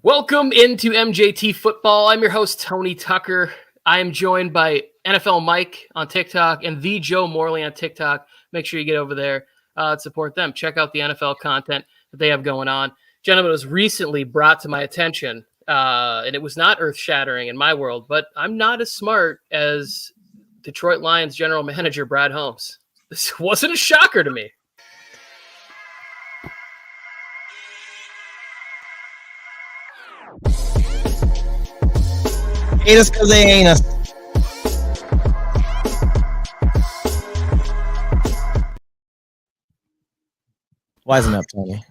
Welcome into MJT Football. I'm your host, Tony Tucker. I am joined by NFL Mike on TikTok and the Joe Morley on TikTok. Make sure you get over there and support them. Check out the NFL content that they have going on. Gentlemen, it was recently brought to my attention, and it was not earth-shattering in my world, but I'm not as smart as Detroit Lions general manager Brad Holmes. This wasn't a shocker to me. Hate us because they ain't us. Wisen up, Tony.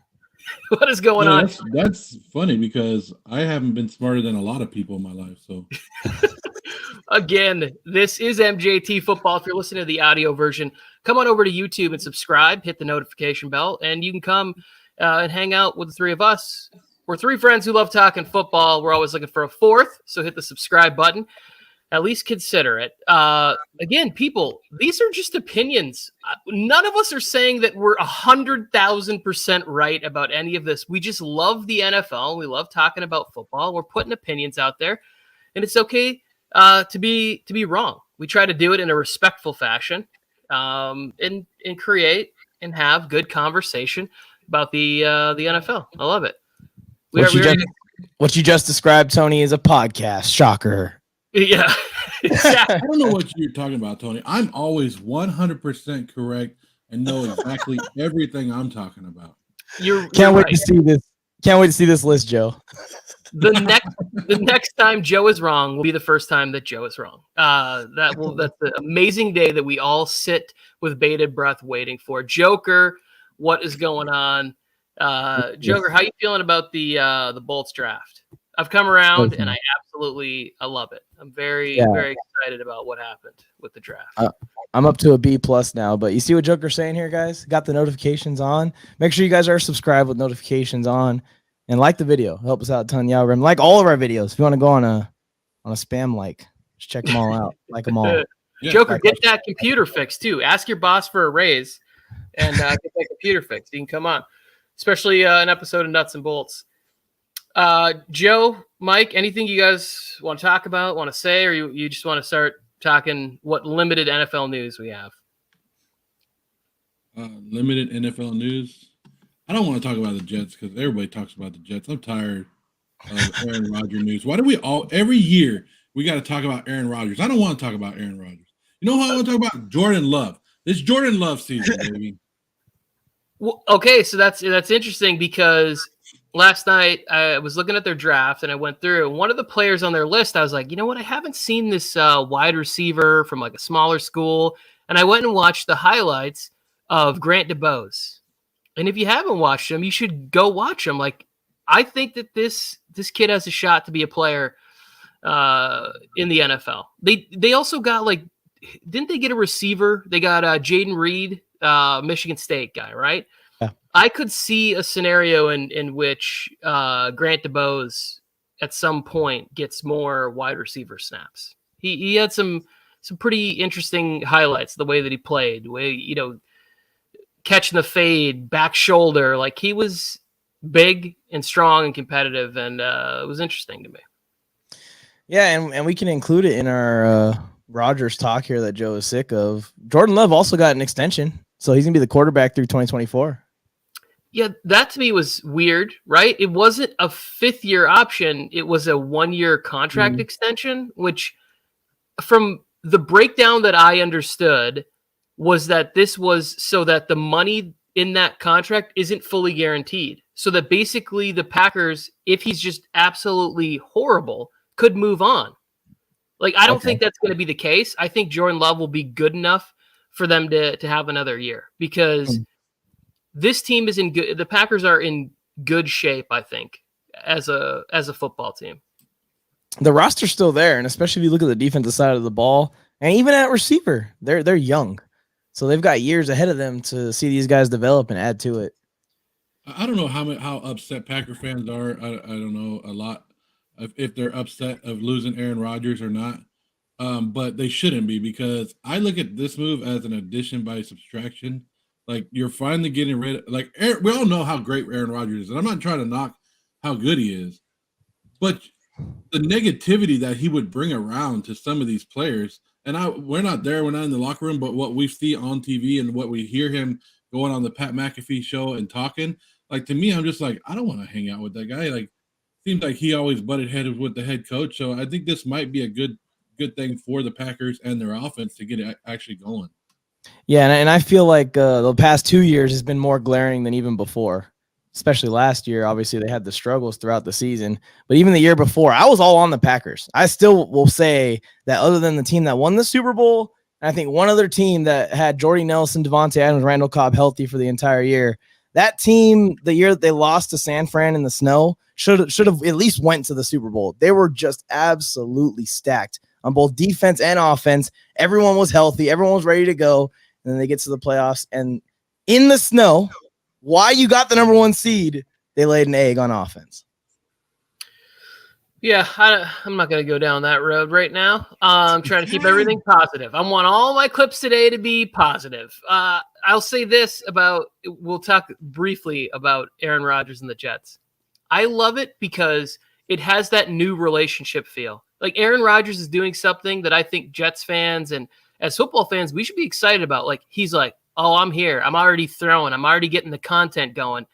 What is going on? That's funny because I haven't been smarter than a lot of people in my life. So, again, this is MJT Football. If you're listening to the audio version, come on over to YouTube and subscribe. Hit the notification bell, and you can come and hang out with the three of us. We're three friends who love talking football. We're always looking for a fourth, so hit the subscribe button. At least consider it. Again, people, these are just opinions. None of us are saying that we're 100,000% right about any of this. We just love the NFL. We love talking about football. We're putting opinions out there, and it's okay to be wrong. We try to do it in a respectful fashion, and create and have good conversation about the NFL. I love it. What you just described, Tony, is a podcast. Shocker. Yeah. I don't know what you're talking about, Tony. I'm always 100% correct and know exactly everything I'm talking about. Can't wait to see this. Can't wait to see this list, Joe. The next time Joe is wrong will be the first time that Joe is wrong. That's the amazing day that we all sit with bated breath waiting for. Joker, what is going on? Joker, how you feeling about the Bolts draft? I've come around and I love it. I'm very excited about what happened with the draft. I'm up to a B+ now, but you see what Joker's saying here, guys? Got the notifications on. Make sure you guys are subscribed with notifications on and like the video. Help us out a ton, y'all. Like all of our videos. If you want to go on a spam just check them all out. Like them all. Joker, get that computer fixed too. Ask your boss for a raise and get that computer fixed. You can come on. Especially an episode of Nuts and Bolts. Joe, Mike, anything you guys want to talk about, want to say, or you just want to start talking what limited NFL news we have? Limited NFL news. I don't want to talk about the Jets because everybody talks about the Jets. I'm tired of Aaron Rodgers news. Why do we every year we got to talk about Aaron Rodgers? I don't want to talk about Aaron Rodgers. You know who I want to talk about? Jordan Love. It's Jordan Love season, baby. Well, okay, so that's interesting because last night I was looking at their draft and I went through, and one of the players on their list, I was like, you know what? I haven't seen this wide receiver from like a smaller school. And I went and watched the highlights of Grant DuBose. And if you haven't watched him, you should go watch him. Like, I think that this kid has a shot to be a player in the NFL. They also got didn't they get a receiver? They got Jaden Reed, Michigan State guy, right? Yeah. I could see a scenario in which Grant DuBose at some point gets more wide receiver snaps. He had some pretty interesting highlights, the way that he played, the way, catching the fade, back shoulder, like he was big and strong and competitive, and it was interesting to me. Yeah, and we can include it in our Rodgers talk here that Joe is sick of. Jordan Love also got an extension, so he's going to be the quarterback through 2024. Yeah, that to me was weird, right? It wasn't a fifth-year option. It was a one-year contract extension, which from the breakdown that I understood was that this was so that the money in that contract isn't fully guaranteed. So that basically the Packers, if he's just absolutely horrible, could move on. Like, I don't think that's going to be the case. I think Jordan Love will be good enough for them to have another year because this team is in good. The Packers are in good shape, I think, as a football team. The roster's still there, and especially if you look at the defensive side of the ball, and even at receiver, they're young, so they've got years ahead of them to see these guys develop and add to it. I don't know how upset Packer fans are. I don't know a lot if they're upset of losing Aaron Rodgers or not. But they shouldn't be, because I look at this move as an addition by subtraction. Like, you're finally getting rid of, like, we all know how great Aaron Rodgers is, and I'm not trying to knock how good he is, but the negativity that he would bring around to some of these players, and we're not there, we're not in the locker room, but what we see on TV and what we hear him going on the Pat McAfee show and talking, like, to me, I'm just like, I don't want to hang out with that guy. Like, seems like he always butted heads with the head coach. So I think this might be a good thing for the Packers and their offense to get it actually going. Yeah, and I feel like the past 2 years has been more glaring than even before, especially last year. Obviously, they had the struggles throughout the season, but even the year before, I was all on the Packers. I still will say that other than the team that won the Super Bowl, and I think one other team that had Jordy Nelson, Devontae Adams, Randall Cobb healthy for the entire year, that team, the year that they lost to San Fran in the snow, should have at least went to the Super Bowl. They were just absolutely stacked on both defense and offense. Everyone was healthy. Everyone was ready to go. And then they get to the playoffs. And in the snow, why you got the number 1 seed, they laid an egg on offense. Yeah, I'm not going to go down that road right now. I'm trying to keep everything positive. I want all my clips today to be positive. I'll say this we'll talk briefly about Aaron Rodgers and the Jets. I love it because it has that new relationship feel. Like, Aaron Rodgers is doing something that I think Jets fans and as football fans, we should be excited about. Like, he's like, oh, I'm here. I'm already throwing. I'm already getting the content going.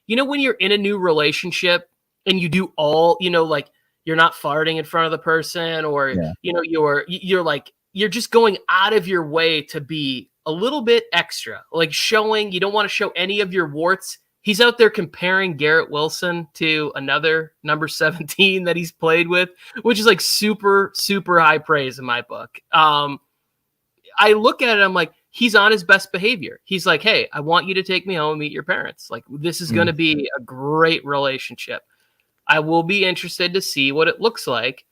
You know, when you're in a new relationship and you do all, like, you're not farting in front of the person, or, you're just going out of your way to be a little bit extra, like showing, you don't want to show any of your warts. He's out there comparing Garrett Wilson to another number 17 that he's played with, which is like super, super high praise in my book. I look at it, I'm like, he's on his best behavior. He's like, hey, I want you to take me home and meet your parents. Like, this is going to be a great relationship. I will be interested to see what it looks like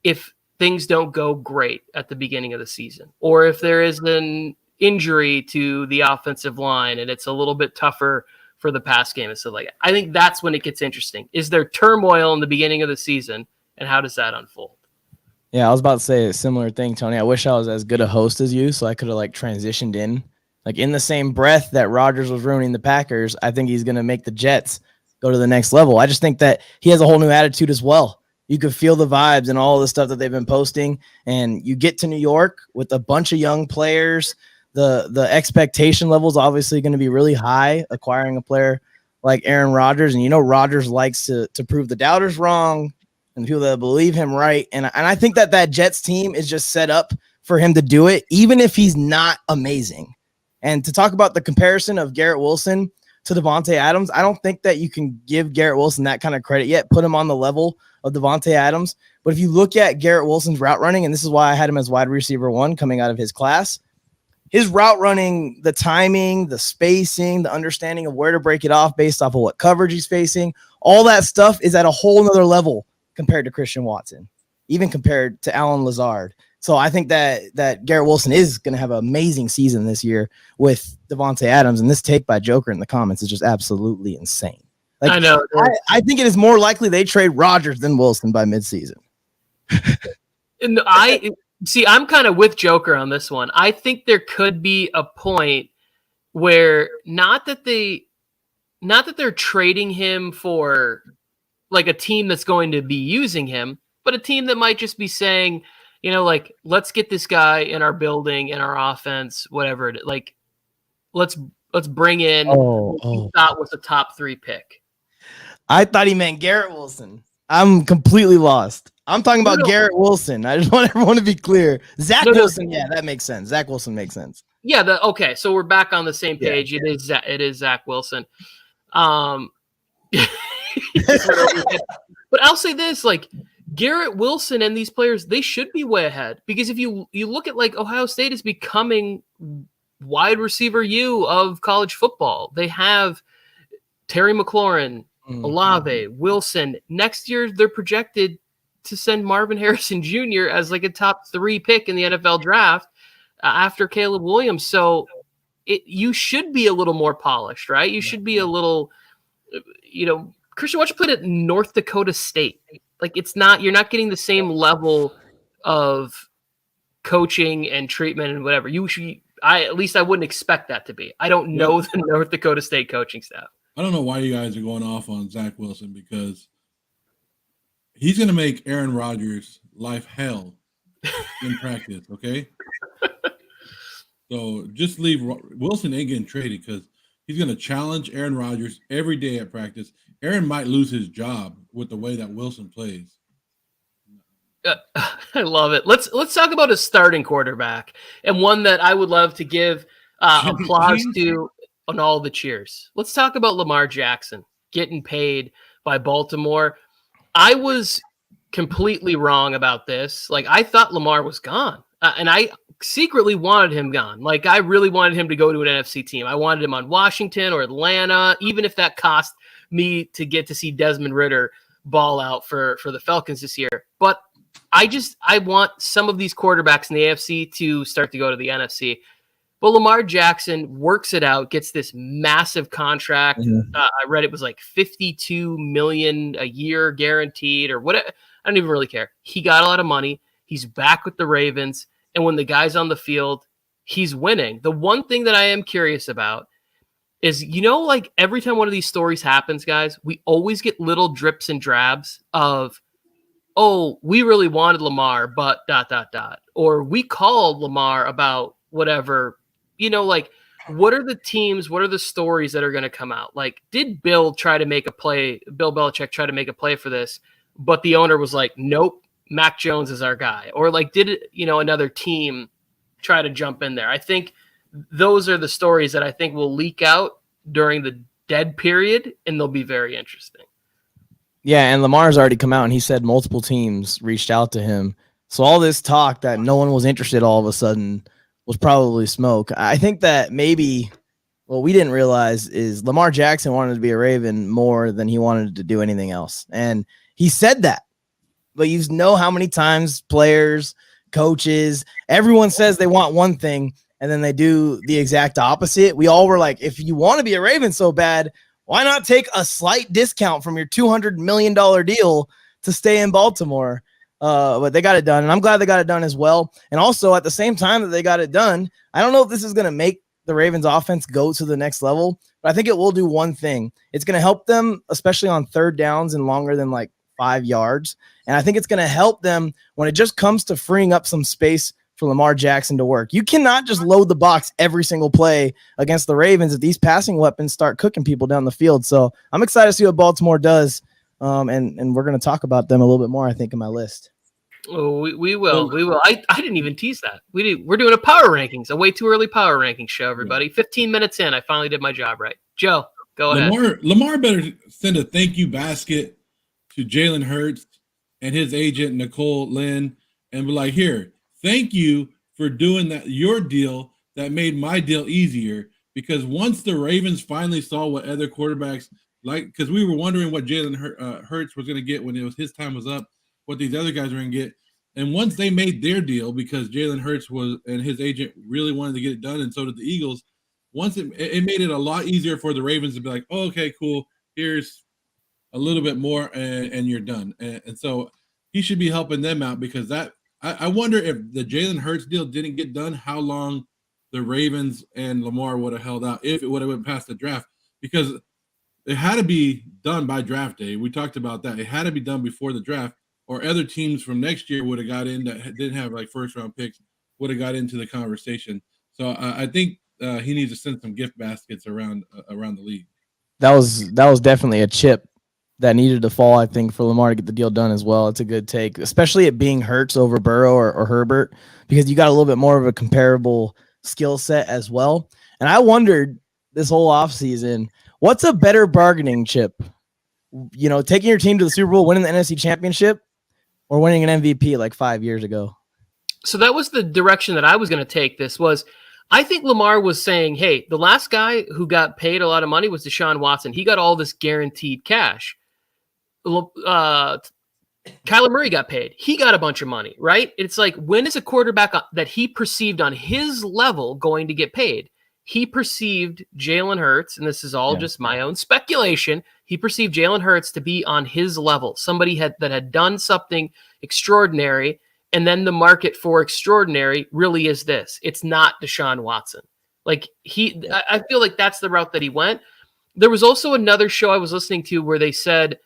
if things don't go great at the beginning of the season, or if there is an injury to the offensive line and it's a little bit tougher for the pass game and stuff like that. I think that's when it gets interesting. Is there turmoil in the beginning of the season, and how does that unfold? Yeah, I was about to say a similar thing, Tony. I wish I was as good a host as you, so I could have transitioned in. Like, in the same breath that Rodgers was ruining the Packers, I think he's going to make the Jets go to the next level. I just think that he has a whole new attitude as well. You could feel the vibes and all the stuff that they've been posting, and you get to New York with a bunch of young players. The expectation level is obviously going to be really high acquiring a player like Aaron Rodgers, and Rodgers likes to prove the doubters wrong and the people that believe him right. And I think that Jets team is just set up for him to do it, even if he's not amazing. And to talk about the comparison of Garrett Wilson to Devontae Adams, I don't think that you can give Garrett Wilson that kind of credit yet, put him on the level of Devontae Adams. But if you look at Garrett Wilson's route running, and this is why I had him as wide receiver 1 coming out of his class, his route running, the timing, the spacing, the understanding of where to break it off based off of what coverage he's facing, all that stuff is at a whole nother level compared to Christian Watson, even compared to Alan Lazard. So I think that Garrett Wilson is going to have an amazing season this year with Devontae Adams, and this take by Joker in the comments is just absolutely insane. Like, I know. I think it is more likely they trade Rodgers than Wilson by midseason. And I'm kind of with Joker on this one. I think there could be a point where not that they're trading him for like a team that's going to be using him, but a team that might just be saying, let's get this guy in our building, in our offense, whatever it is. Like, let's bring in what we thought was a top 3 pick. I thought he meant Garrett Wilson. I'm completely lost. I'm talking about Garrett Wilson. I just want everyone to be clear. Zach Wilson, yeah, that makes sense. Zach Wilson makes sense. Yeah, okay, so we're back on the same page. Yeah. It is Zach Wilson. But I'll say this, like, Garrett Wilson and these players, they should be way ahead, because if you look at, like, Ohio State is becoming wide receiver U of college football. They have Terry McLaurin, Olave, Wilson. Next year, they're projected to send Marvin Harrison Jr. as like a top 3 pick in the NFL draft after Caleb Williams. So you should be a little more polished, right? You should be a little, Christian, why don't you put it in North Dakota State? Like, you're not getting the same level of coaching and treatment and whatever. At least I wouldn't expect that to be. I don't know the North Dakota State coaching staff. I don't know why you guys are going off on Zach Wilson, because he's going to make Aaron Rodgers' life hell in practice, okay? So just leave. Wilson ain't getting traded because he's going to challenge Aaron Rodgers every day at practice. Aaron might lose his job with the way that Wilson plays. I love it. Let's talk about a starting quarterback and one that I would love to give applause to on all the cheers. Let's talk about Lamar Jackson getting paid by Baltimore. I was completely wrong about this. Like, I thought Lamar was gone, and I secretly wanted him gone. Like, I really wanted him to go to an NFC team. I wanted him on Washington or Atlanta, even if that cost me to get to see Desmond Ridder ball out for the Falcons this year. But I want some of these quarterbacks in the AFC to start to go to the NFC. But Lamar Jackson works it out, gets this massive contract. I read it was like $52 million a year guaranteed or whatever. I don't even really care. He got a lot of money. He's back with the Ravens. And when the guy's on the field, he's winning. The one thing that I am curious about is, like every time one of these stories happens, guys, we always get little drips and drabs of, oh, we really wanted Lamar, but ... Or we called Lamar about whatever, like, what are the teams, what are the stories that are going to come out? Like, did Bill Belichick try to make a play for this, but the owner was like, nope, Mac Jones is our guy? Or like, did another team try to jump in there? I think those are the stories that I think will leak out during the dead period, and they'll be very interesting. Yeah, and Lamar's already come out and he said multiple teams reached out to him. So all this talk that no one was interested all of a sudden was probably smoke. I think that maybe what we didn't realize is Lamar Jackson wanted to be a Raven more than he wanted to do anything else. And he said that. But you know how many times players, coaches, everyone says they want one thing and then they do the exact opposite. We all were like, if you want to be a Raven so bad, why not take a slight discount from your $200 million deal to stay in Baltimore? But they got it done, and I'm glad they got it done as well. And also, at the same time that they got it done, I don't know if this is going to make the Ravens offense go to the next level, but I think it will do one thing. It's going to help them, especially on third downs and longer than like 5 yards. And I think it's going to help them when it just comes to freeing up some space for Lamar Jackson to work. You cannot just load the box every single play against the Ravens if these passing weapons start cooking people down the field. So I'm excited to see what Baltimore does. And we're going to talk about them a little bit more, I think, in my list. Oh, we will. I didn't even tease that. We're doing a power rankings, a way too early power rankings show, everybody. 15 minutes in, I finally did my job right. Joe, go ahead. Lamar better send a thank you basket to Jalen Hurts and his agent, Nicole Lynn, and be like, here, thank you for doing that, your deal that made my deal easier. Because once the Ravens finally saw what other quarterbacks like, because we were wondering what Jalen Hurts was going to get when his time was up, what these other guys were going to get. And once they made their deal, because Jalen Hurts and his agent really wanted to get it done, and so did the Eagles, once it made it a lot easier for the Ravens to be like, oh, okay, cool, here's a little bit more, and you're done. And so he should be helping them out, because I wonder if the Jalen Hurts deal didn't get done, how long the Ravens and Lamar would have held out if it would have went past the draft, because it had to be done by draft day. We talked about that. It had to be done before the draft, or other teams from next year would have got in that didn't have like first round picks would have got into the conversation. So I think he needs to send some gift baskets around the league. That was definitely a chip that needed to fall, I think, for Lamar to get the deal done as well. It's a good take, especially it being Hurts over Burrow or Herbert, because you got a little bit more of a comparable skill set as well. And I wondered this whole offseason, what's a better bargaining chip? Taking your team to the Super Bowl, winning the NFC Championship, or winning an MVP like 5 years ago? So that was the direction that I was going to take. This was, I think Lamar was saying, hey, the last guy who got paid a lot of money was Deshaun Watson. He got all this guaranteed cash. Kyler Murray got paid. He got a bunch of money, right? It's like, when is a quarterback that he perceived on his level going to get paid? He perceived Jalen Hurts, and this is all just my own speculation, he perceived Jalen Hurts to be on his level, somebody that had done something extraordinary, and then the market for extraordinary really is this. It's not Deshaun Watson. Like, I feel like that's the route that he went. There was also another show I was listening to where they said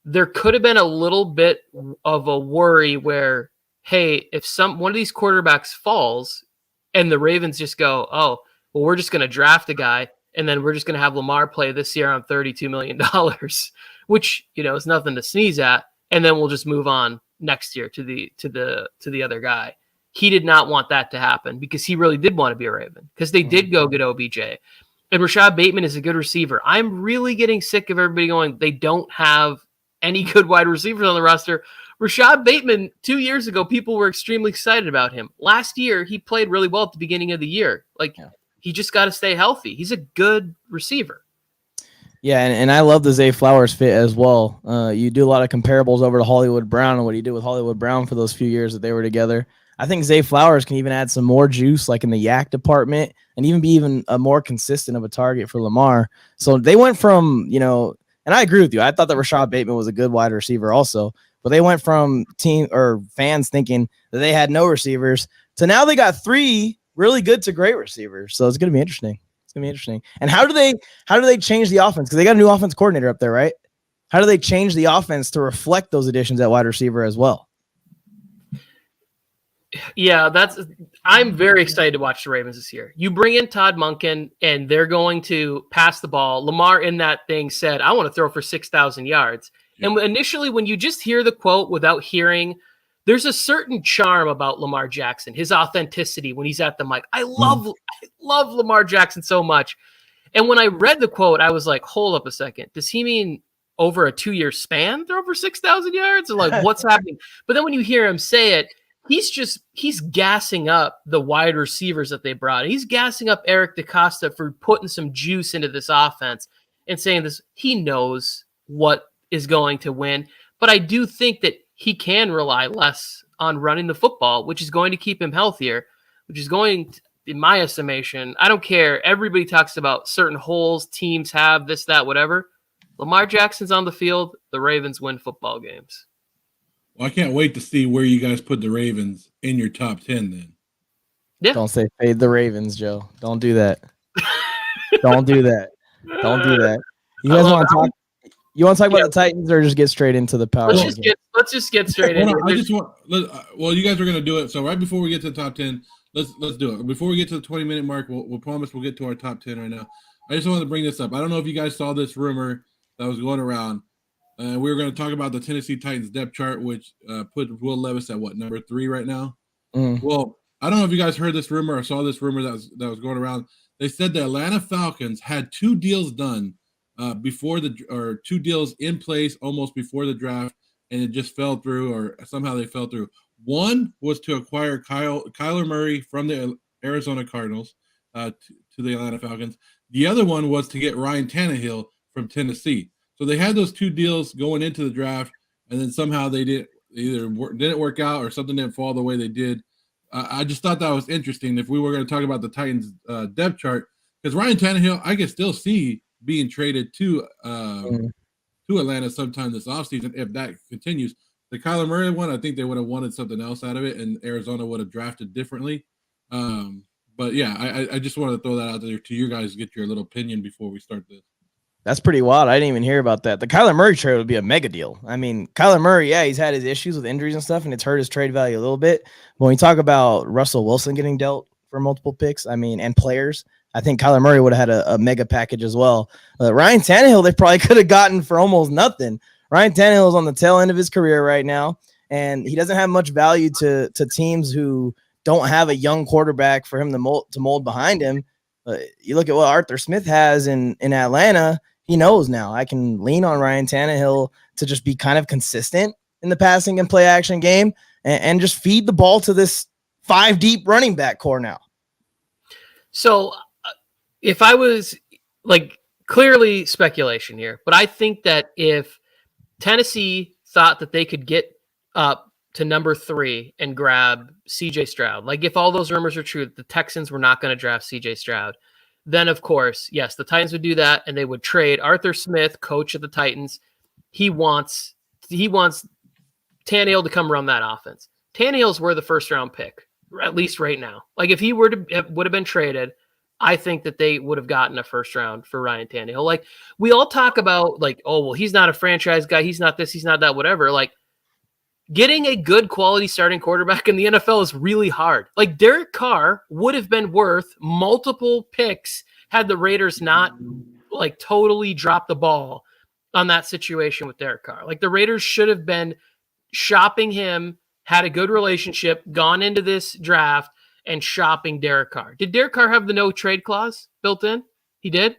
there could have been a little bit of a worry where, hey, if one of these quarterbacks falls and the Ravens just go, oh, well, we're just going to draft a guy and then we're just going to have Lamar play this year on $32 million, which, is nothing to sneeze at. And then we'll just move on next year to the other guy. He did not want that to happen because he really did want to be a Raven because they did go get OBJ. And Rashad Bateman is a good receiver. I'm really getting sick of everybody going, they don't have any good wide receivers on the roster. Rashad Bateman, 2 years ago, people were extremely excited about him. Last year, he played really well at the beginning of the year. He just got to stay healthy. He's a good receiver. Yeah, and I love the Zay Flowers fit as well. You do a lot of comparables over to Hollywood Brown and what he did with Hollywood Brown for those few years that they were together. I think Zay Flowers can even add some more juice, like in the yak department, and even be even a more consistent of a target for Lamar. So they went from, and I agree with you. I thought that Rashad Bateman was a good wide receiver also, but they went from team or fans thinking that they had no receivers to now they got 3 really good to great receivers. So it's going to be interesting. It's going to be interesting. And how do they change the offense? Because they got a new offense coordinator up there, right? How do they change the offense to reflect those additions at wide receiver as well? Yeah, I'm very excited to watch the Ravens this year. You bring in Todd Monken, and they're going to pass the ball. Lamar in that thing said, I want to throw for 6,000 yards. Yeah. And initially, when you just hear the quote without hearing, there's a certain charm about Lamar Jackson, his authenticity when he's at the mic. I love Lamar Jackson so much. And when I read the quote, I was like, hold up a second. Does he mean over a 2-year span throw for 6,000 yards? Or like, what's happening? But then when you hear him say it, he's gassing up the wide receivers that they brought. He's gassing up Eric DeCosta for putting some juice into this offense and saying this. He knows what is going to win, but I do think that he can rely less on running the football, which is going to keep him healthier, which is going to, in my estimation, I don't care. Everybody talks about certain holes teams have, this, that, whatever. Lamar Jackson's on the field. The Ravens win football games. Well, I can't wait to see where you guys put the Ravens in your top 10 then. Yeah. Don't say fade the Ravens, Joe. Don't do that. Don't do that. Don't do that. You guys want to talk? You want to talk about the Titans or just get straight into the power? Let's just get straight into it. Well, you guys are going to do it. So right before we get to the top 10, let's do it. Before we get to the 20-minute mark, we'll promise we'll get to our top 10 right now. I just wanted to bring this up. I don't know if you guys saw this rumor that was going around. We were going to talk about the Tennessee Titans depth chart, which put Will Levis at number 3 right now. Well, I don't know if you guys heard this rumor or saw this rumor that was going around. They said the Atlanta Falcons had 2 deals done before 2 deals in place almost before the draft, and it just fell through, or somehow they fell through. One was to acquire Kyler Murray from the Arizona Cardinals to the Atlanta Falcons. The other one was to get Ryan Tannehill from Tennessee. So they had those 2 deals going into the draft, and then somehow they didn't work out or something didn't fall the way they did. I just thought that was interesting if we were going to talk about the Titans depth chart, because Ryan Tannehill I can still see being traded to Atlanta sometime this offseason if that continues. The Kyler Murray one, I think they would have wanted something else out of it, and Arizona would have drafted differently. But yeah, I just wanted to throw that out there to you guys to get your little opinion before we start this. That's pretty wild. I didn't even hear about that. The Kyler Murray trade would be a mega deal. I mean, Kyler Murray, yeah, he's had his issues with injuries and stuff, and it's hurt his trade value a little bit. But when you talk about Russell Wilson getting dealt for multiple picks, I mean, and players, I think Kyler Murray would have had a mega package as well. Ryan Tannehill, they probably could have gotten for almost nothing. Ryan Tannehill is on the tail end of his career right now, and he doesn't have much value to teams who don't have a young quarterback for him to mold behind him. You look at what Arthur Smith has in Atlanta. He knows now I can lean on Ryan Tannehill to just be kind of consistent in the passing and play action game and just feed the ball to this 5-deep running back core now. So if I was clearly speculation here, but I think that if Tennessee thought that they could get up to number 3 and grab CJ Stroud, if all those rumors are true, that the Texans were not going to draft CJ Stroud, then of course, yes, the Titans would do that, and they would trade Arthur Smith, coach of the Titans. He wants Tannehill to come run that offense. Tannehill's worth the first round pick, at least right now. If he would have been traded, I think that they would have gotten a first round for Ryan Tannehill. Like, we all talk about, like, oh, well, he's not a franchise guy. He's not this. He's not that, whatever. Like, getting a good quality starting quarterback in the NFL is really hard. Like, Derek Carr would have been worth multiple picks had the Raiders not, like, totally dropped the ball on that situation with Derek Carr. Like, the Raiders should have been shopping him, had a good relationship, gone into this draft, and shopping Derek Carr. Did Derek Carr have the no trade clause built in? He did.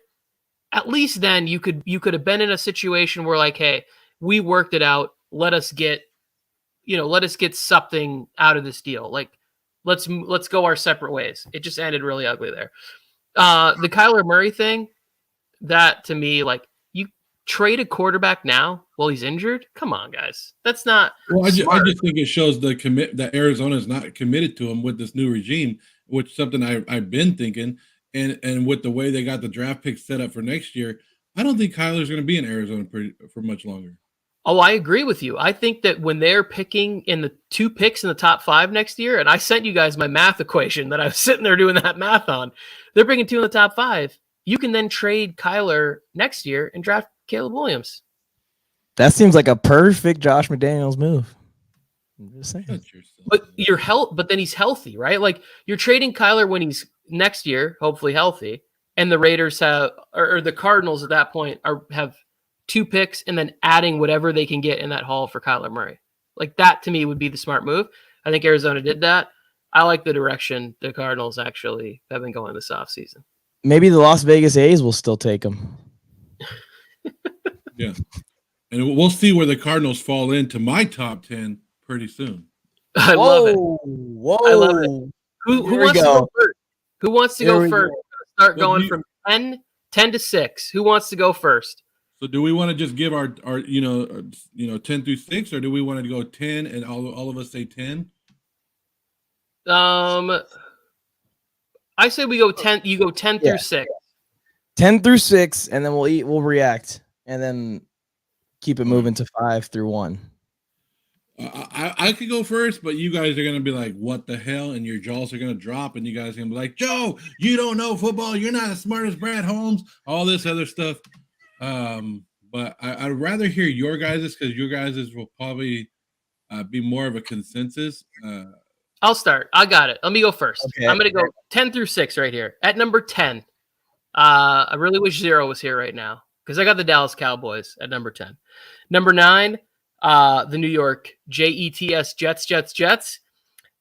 At least then you could have been in a situation where, like, hey, we worked it out. Let us get something out of this deal. Like, let's go our separate ways. It just ended really ugly there. The Kyler Murray thing, that to me, like, you trade a quarterback now while he's injured? Come on, guys. That's not I smart. just think it shows that Arizona is not committed to him with this new regime, which is something I've been thinking. And with the way they got the draft picks set up for next year, I don't think Kyler's going to be in Arizona for much longer. Oh, I agree with you. I think that when they're picking in the 2 picks in the top 5 next year, and I sent you guys my math equation that I was sitting there doing that math on, they're picking 2 in the top 5. You can then trade Kyler next year and draft Caleb Williams. That seems like a perfect Josh McDaniels move. I'm just saying. But then he's healthy, right? Like, you're trading Kyler when he's next year, hopefully healthy, and the Raiders have, or the Cardinals at that point have 2 picks and then adding whatever they can get in that haul for Kyler Murray. Like, that to me would be the smart move. I think Arizona did that. I like the direction the Cardinals actually have been going this offseason. Maybe the Las Vegas A's will still take him. Yeah. And we'll see where the Cardinals fall into my top 10 pretty soon. I love it. Whoa. I love it. Who wants to go first? Who wants to go first? Start going from 10 to 6. Who wants to go first? So do we want to just give our 10 through 6, or do we want to go 10 and all of us say 10? I say we go 10. You go 10 through 6. 10 through 6, and then we'll react, and then keep it moving to 5 through 1. I could go first, but you guys are going to be like, what the hell? And your jaws are going to drop, and you guys are going to be like, Joe, you don't know football. You're not as smart as Brad Holmes, all this other stuff. But I'd rather hear your guys's, because your guys's will probably be more of a consensus. I'll start. I got it. Let me go first. Okay. I'm going to go 10 through 6 right here. At number 10, I really wish Zero was here right now, because I got the Dallas Cowboys at number 10. Number 9, the New York Jets.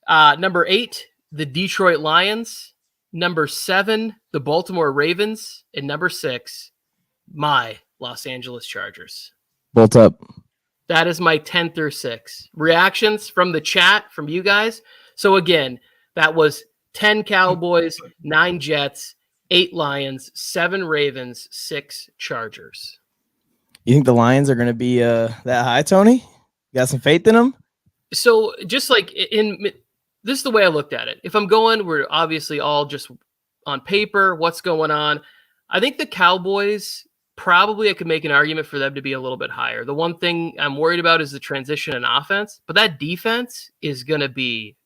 Number 8, the Detroit Lions. Number 7, the Baltimore Ravens. And number 6, my Los Angeles Chargers. Bolt up. That is my 10 through 6. Reactions from the chat, from you guys. So again, that was 10 Cowboys, 9 Jets, 8 Lions, 7 Ravens, 6 Chargers. You think the Lions are going to be that high, Tony? You got some faith in them? So just like this is the way I looked at it. If I'm going, we're obviously all just on paper, what's going on. I think the Cowboys, probably I could make an argument for them to be a little bit higher. The one thing I'm worried about is the transition in offense, but that defense is going to be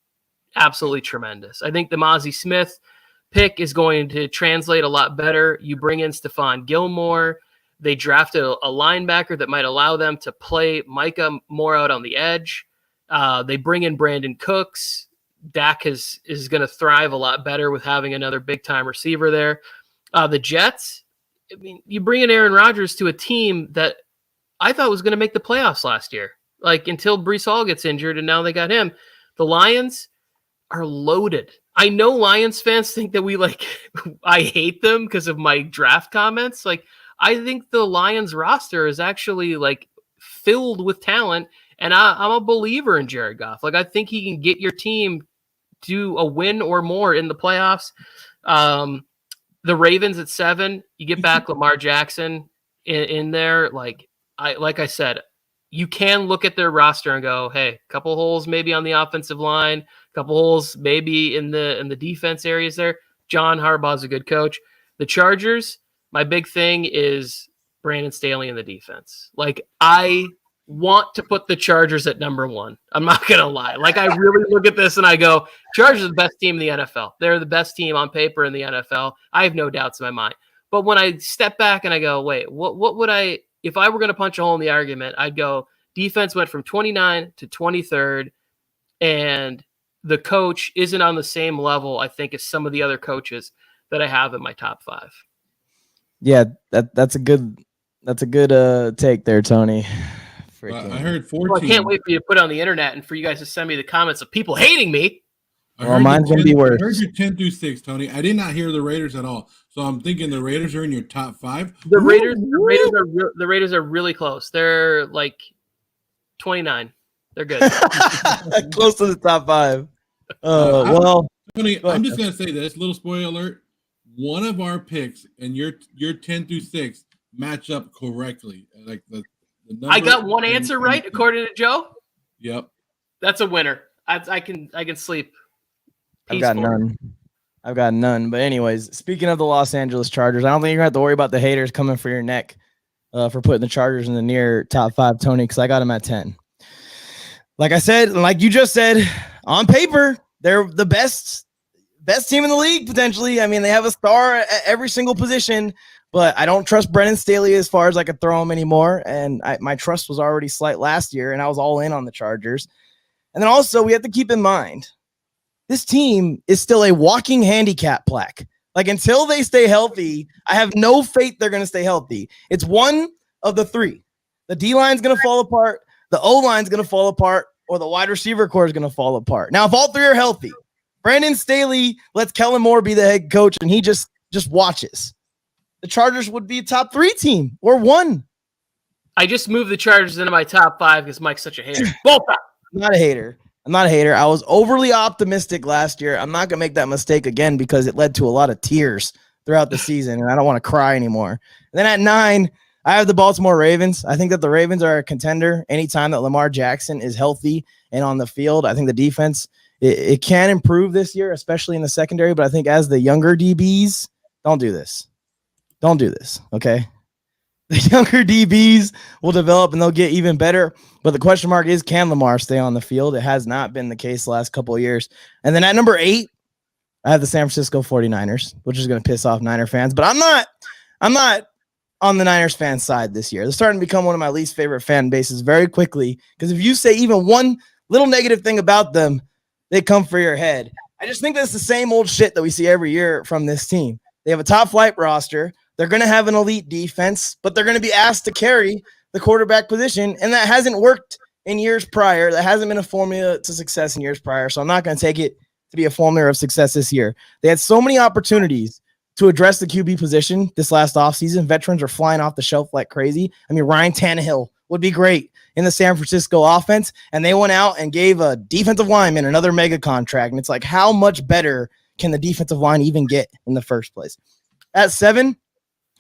absolutely tremendous. I think the Mozzie Smith pick is going to translate a lot better. You bring in Stephon Gilmore. They drafted a linebacker that might allow them to play Micah more out on the edge. They bring in Brandon Cooks. Dak is going to thrive a lot better with having another big-time receiver there. The Jets, I mean, you bring in Aaron Rodgers to a team that I thought was going to make the playoffs last year, like until Breece Hall gets injured, and now they got him. The Lions are loaded. I know Lions fans think that I hate them because of my draft comments. Like, I think the Lions roster is actually like filled with talent, and I'm a believer in Jared Goff. Like, I think he can get your team to a win or more in the playoffs. The Ravens at 7, you get back Lamar Jackson in there. Like I said, you can look at their roster and go, hey, a couple holes maybe on the offensive line, a couple holes maybe in the defense areas there. John Harbaugh's a good coach. The Chargers, my big thing is Brandon Staley in the defense. Like, I want to put the Chargers at number 1. I'm not going to lie. Like, I really look at this and I go, Chargers are the best team in the NFL. They're the best team on paper in the NFL. I have no doubts in my mind. But when I step back and I go, wait, what would I, if I were going to punch a hole in the argument, I'd go, defense went from 29 to 23rd, and the coach isn't on the same level, I think, as some of the other coaches that I have in my top 5. Yeah, that's a good take there, Tony. I heard 14. Well, I can't wait for you to put it on the internet and for you guys to send me the comments of people hating me. Well, mine's going to be worse. I heard you 10 through 6, Tony. I did not hear the Raiders at all. So I'm thinking the Raiders are in your top 5. The Raiders are really close. They're like 29. They're good. Close to the top 5. Tony, I'm just going to say this, little spoiler alert. One of our picks and your 10 through 6 match up correctly. Like the number, I got one answer right according to Joe. Yep. That's a winner. I can sleep. I've got none. But anyways, speaking of the Los Angeles Chargers, I don't think you're going to have to worry about the haters coming for your neck for putting the Chargers in the near top 5, Tony, because I got them at 10. Like I said, like you just said, on paper, they're the best team in the league, potentially. I mean, they have a star at every single position, but I don't trust Brennan Staley as far as I could throw him anymore. And my trust was already slight last year, and I was all in on the Chargers. And then also, we have to keep in mind, this team is still a walking handicap plaque. Like, until they stay healthy, I have no faith they're going to stay healthy. It's one of the 3. The D-line's going to fall apart, the O-line's going to fall apart, or the wide receiver core is going to fall apart. Now, if all 3 are healthy, Brandon Staley lets Kellen Moore be the head coach, and he just watches. The Chargers would be a top 3 team or 1. I just moved the Chargers into my top 5 because Mike's such a hater. Both I'm not a hater. I was overly optimistic last year. I'm not going to make that mistake again because it led to a lot of tears throughout the season, and I don't want to cry anymore. And then at 9, I have the Baltimore Ravens. I think that the Ravens are a contender anytime that Lamar Jackson is healthy and on the field. I think the defense, it can improve this year, especially in the secondary, but I think as the younger DBs, don't do this, okay? The younger DBs will develop and they'll get even better. But the question mark is, can Lamar stay on the field? It has not been the case the last couple of years. And then at number 8, I have the San Francisco 49ers, which is going to piss off Niner fans. But I'm not on the Niners fan side this year. They're starting to become one of my least favorite fan bases very quickly. Because if you say even one little negative thing about them, they come for your head. I just think that's the same old shit that we see every year from this team. They have a top flight roster. They're going to have an elite defense, but they're going to be asked to carry the quarterback position, and that hasn't worked in years prior. That hasn't been a formula to success in years prior, so I'm not going to take it to be a formula of success this year. They had so many opportunities to address the QB position this last offseason. Veterans are flying off the shelf like crazy. I mean, Ryan Tannehill would be great in the San Francisco offense, and they went out and gave a defensive lineman another mega contract, and it's like, how much better can the defensive line even get in the first place? At 7,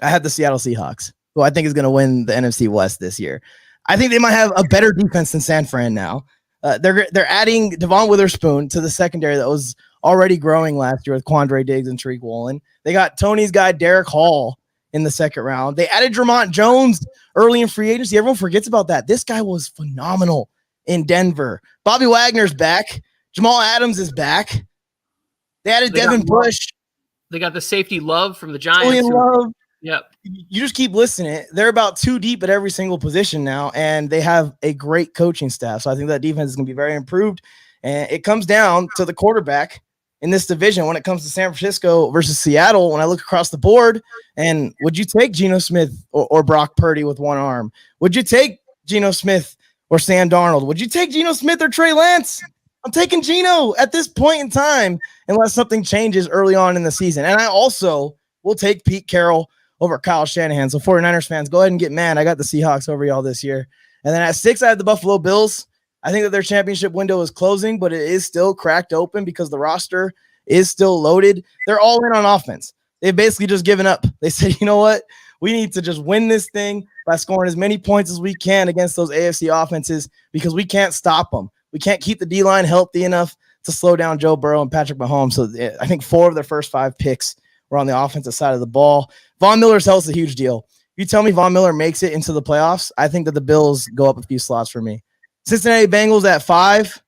I have the Seattle Seahawks, who I think is going to win the NFC West this year. I think they might have a better defense than San Fran now. They're adding Devon Witherspoon to the secondary that was already growing last year with Quandre Diggs and Tariq Woolen. They got Tony's guy Derek Hall in the second round. They added Dramont Jones early in free agency. Everyone forgets about that. This guy was phenomenal in Denver. Bobby Wagner's back. Jamal Adams is back. They added Devin Bush. They got the safety Love from the Giants. Yep. You just keep listening. They're about 2 deep at every single position now, and they have a great coaching staff. So I think that defense is going to be very improved. And it comes down to the quarterback in this division when it comes to San Francisco versus Seattle. When I look across the board, and would you take Geno Smith or Brock Purdy with one arm? Would you take Geno Smith or Sam Darnold? Would you take Geno Smith or Trey Lance? I'm taking Geno at this point in time unless something changes early on in the season. And I also will take Pete Carroll over Kyle Shanahan. So 49ers fans, go ahead and get mad. I got the Seahawks over y'all this year. And then at 6, I have the Buffalo Bills. I think that their championship window is closing, but it is still cracked open because the roster is still loaded. They're all in on offense. They've basically just given up. They said, you know what? We need to just win this thing by scoring as many points as we can against those AFC offenses because we can't stop them. We can't keep the D-line healthy enough to slow down Joe Burrow and Patrick Mahomes. So I think 4 of their first 5 picks were on the offensive side of the ball. Von Miller's health is a huge deal. you tell me Von Miller makes it into the playoffs, I think that the Bills go up a few slots for me. Cincinnati Bengals at 5.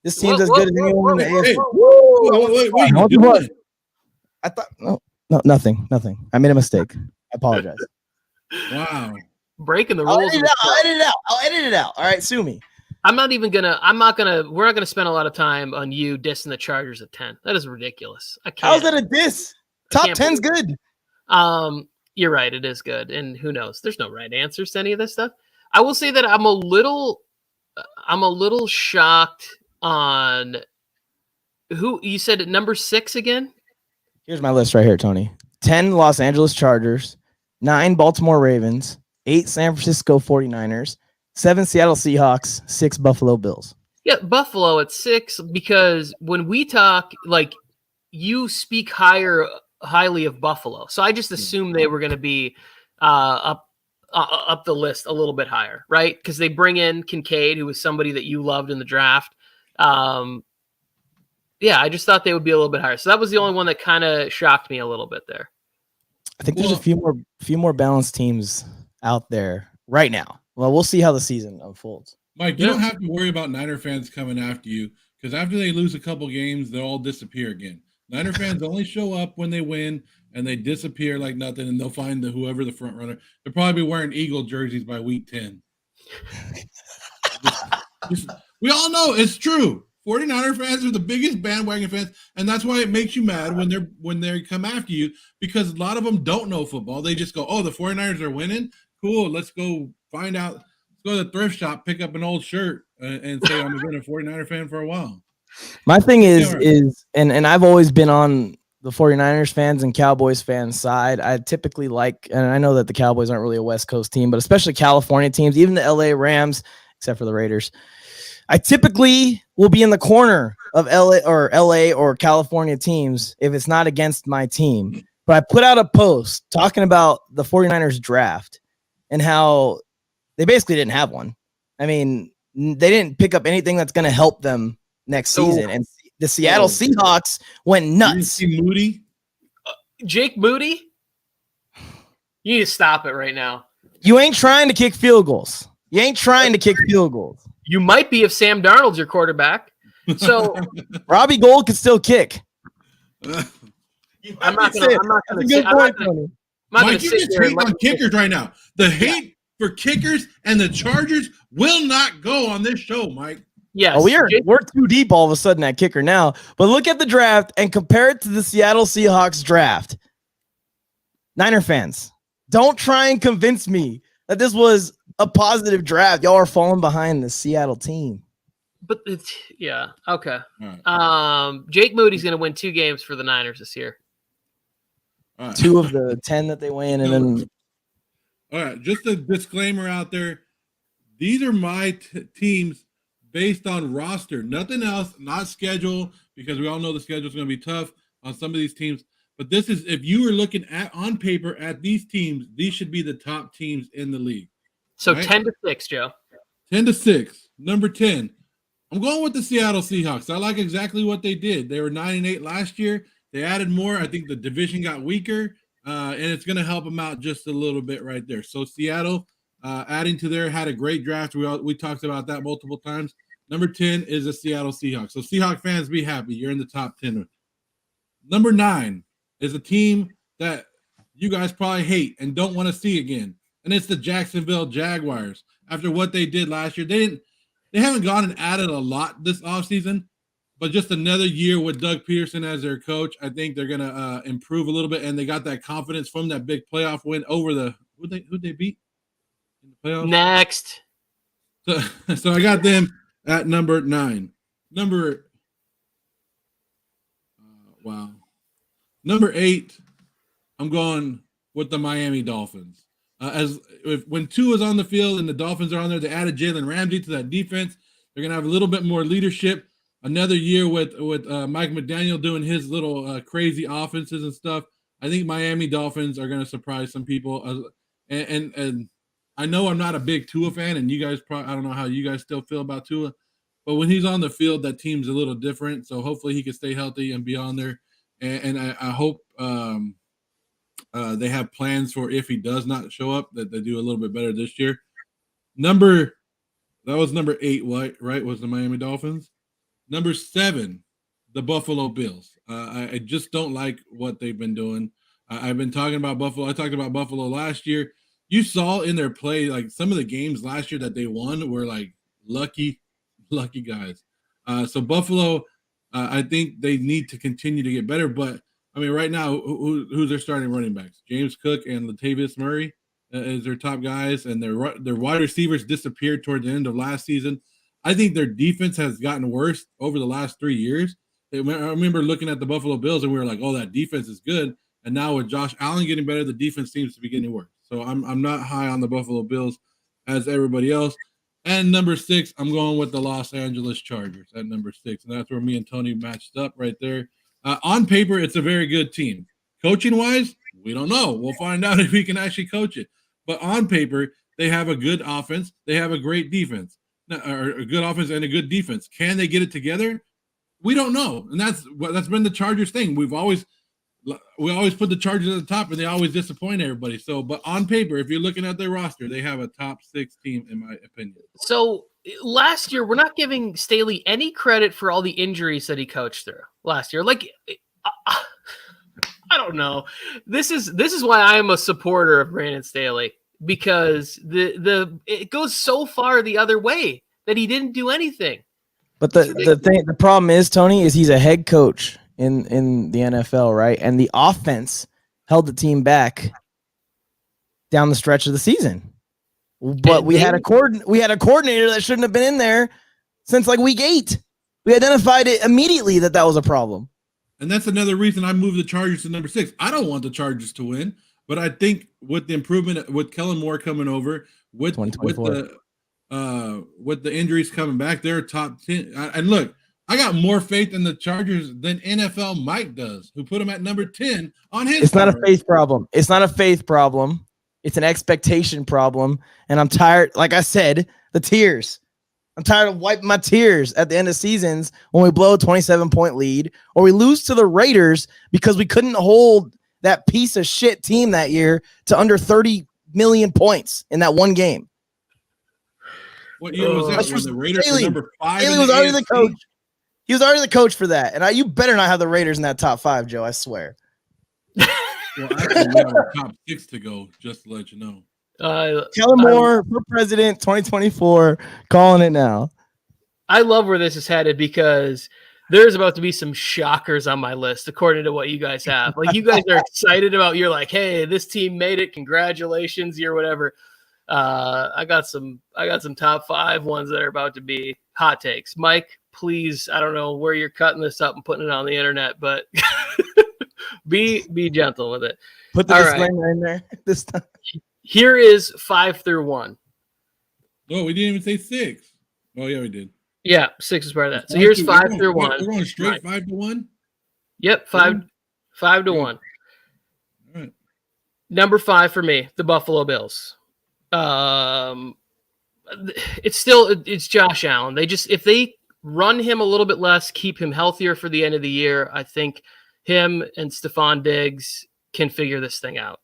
This team's as good as anyone in the AFC. What you doing? I thought no, nothing. I made a mistake. I apologize. Wow. Breaking the I'll rules. I'll edit it out. All right, sue me. we're not gonna spend a lot of time on you dissing the Chargers at 10. That is ridiculous. I can't. How's that a diss? Top 10's good. You're right, it is good. And who knows? There's no right answers to any of this stuff. I will say that I'm a little shocked on who you said at number 6 again. Here's my list right here, Tony. 10 Los Angeles Chargers, 9 Baltimore Ravens, 8 San Francisco 49ers, 7 Seattle Seahawks, 6 Buffalo Bills. Yeah, Buffalo at 6, because when we talk, like, you speak highly of Buffalo. So I just assumed they were going to be up the list a little bit higher, right? Because they bring in Kincaid, who was somebody that you loved in the draft. Yeah, I just thought they would be a little bit higher. So that was the only one that kind of shocked me a little bit there. I think there's a few more balanced teams out there right now. Well, we'll see how the season unfolds. Mike, you don't have to worry about Niner fans coming after you, because after they lose a couple games, they'll all disappear again. Niner fans only show up when they win, and they disappear like nothing, and they'll find whoever the front runner. They'll probably be wearing Eagle jerseys by week 10. We all know it's true. 49er fans are the biggest bandwagon fans, and that's why it makes you mad when they come after you, because a lot of them don't know football. They just go, oh, the 49ers are winning? Cool, let's go find out. Let's go to the thrift shop, pick up an old shirt, and say I'm been a 49er fan for a while. My thing is and I've always been on the 49ers fans and Cowboys fans side. I typically like, and I know that the Cowboys aren't really a West Coast team, but especially California teams, even the LA Rams, except for the Raiders. I typically will be in the corner of LA or California teams if it's not against my team. But I put out a post talking about the 49ers draft and how they basically didn't have one. I mean, they didn't pick up anything that's going to help them next season. And the Seattle Seahawks went nuts. You see Moody? Jake Moody? You need to stop it right now. You ain't trying to kick field goals. You might be if Sam Darnold's your quarterback. So Robbie Gould can still kick. I'm not going to. Mike, you just hate on kickers right now. The hate for kickers and the Chargers will not go on this show, Mike. Yes, we're too deep all of a sudden at kicker now. But look at the draft and compare it to the Seattle Seahawks draft. Niner fans, don't try and convince me that this was a positive draft. Y'all are falling behind the Seattle team. But it's okay. Right. Jake Moody's going to win 2 games for the Niners this year. Right. 2 of the 10 that they win, and then. All right, just a disclaimer out there. These are my teams based on roster, nothing else, not schedule, because we all know the schedule is going to be tough on some of these teams. But this is, if you were looking at on paper at these teams, these should be the top teams in the league. So right? 10-6, Joe. 10-6. Number 10. I'm going with the Seattle Seahawks. I like exactly what they did. They were 9-8 last year. They added more. I think the division got weaker, and it's going to help them out just a little bit right there. So Seattle, adding to there, had a great draft. We talked about that multiple times. Number 10 is the Seattle Seahawks. So Seahawks fans, be happy. You're in the top 10. Number 9 is a team that you guys probably hate and don't want to see again, and it's the Jacksonville Jaguars. After what they did last year, they haven't gone and added a lot this offseason, but just another year with Doug Peterson as their coach, I think they're going to improve a little bit, and they got that confidence from that big playoff win over who'd they beat in the playoffs? Next. So I got them at number 9. Number 8, I'm going with the Miami Dolphins. When Tua is on the field and the Dolphins are on there, they added Jalen Ramsey to that defense. They're going to have a little bit more leadership. Another year with Mike McDaniel doing his little crazy offenses and stuff. I think Miami Dolphins are going to surprise some people. And I know I'm not a big Tua fan, and you guys I don't know how you guys still feel about Tua, but when he's on the field, that team's a little different. So hopefully he can stay healthy and be on there. And I hope They have plans for if he does not show up, that they do a little bit better this year. That was number 8, right? Was the Miami Dolphins. Number 7, the Buffalo Bills. I just don't like what they've been doing. I've been talking about Buffalo. I talked about Buffalo last year. You saw in their play, like some of the games last year that they won were like lucky guys. So Buffalo, I think they need to continue to get better. But I mean, right now, who's their starting running backs? James Cook and Latavius Murray is their top guys, and their wide receivers disappeared toward the end of last season. I think their defense has gotten worse over the last 3 years. I remember looking at the Buffalo Bills, and we were like, "Oh, that defense is good." And now with Josh Allen getting better, the defense seems to be getting worse. So I'm not high on the Buffalo Bills as everybody else. And number 6, I'm going with the Los Angeles Chargers at number 6. And that's where me and Tony matched up right there. On paper, it's a very good team. Coaching-wise, we don't know. We'll find out if we can actually coach it. But on paper, they have a good offense. They have a great defense. Or a good offense and a good defense. Can they get it together? We don't know. And that's been the Chargers thing. We always put the Chargers at the top, and they always disappoint everybody. So, but on paper, if you're looking at their roster, they have a top 6 team, in my opinion. So last year, we're not giving Staley any credit for all the injuries that he coached through last year. Like, I don't know. This is why I am a supporter of Brandon Staley, because it goes so far the other way that he didn't do anything. But the problem is, Tony, is he's a head coach in the NFL, right? And the offense held the team back down the stretch of the season. But we had a coordinator that shouldn't have been in there since like week 8. We identified it immediately that was a problem. And that's another reason I moved the Chargers to number 6. I don't want the Chargers to win, but I think with the improvement, with Kellen Moore coming over, with the injuries coming back, they're top 10. And look, I got more faith in the Chargers than NFL Mike does, who put them at number 10 on his. It's not a faith problem. It's not a faith problem. It's an expectation problem. And I'm tired. Like I said, the tears. I'm tired of wiping my tears at the end of seasons when we blow a 27-point lead or we lose to the Raiders because we couldn't hold that piece of shit team that year to under 30 million points in that one game. What year was that? When the Raiders were number 5? Staley was already the coach. He was already the coach for that. And you better not have the Raiders in that top 5, Joe. I swear. Well, actually, we have a top 6 to go, just to let you know. Kellen Moore for president 2024, calling it now. I love where this is headed because there's about to be some shockers on my list, according to what you guys have. Like, you guys are excited about, you're like, hey, this team made it. Congratulations, or whatever. I got some top 5 ones that are about to be hot takes. Mike, please, I don't know where you're cutting this up and putting it on the internet, but be gentle with it. Put the disclaimer in there this time. Here is 5 through 1. No, we didn't even say 6. Oh, yeah, we did. Yeah, 6 is part of that. So here's 5 through 1. We're going straight 5 to 1? Yep, 5 to 1. All right. Number 5 for me, the Buffalo Bills. It's Josh Allen. If they run him a little bit less, keep him healthier for the end of the year, I think him and Stephon Diggs can figure this thing out.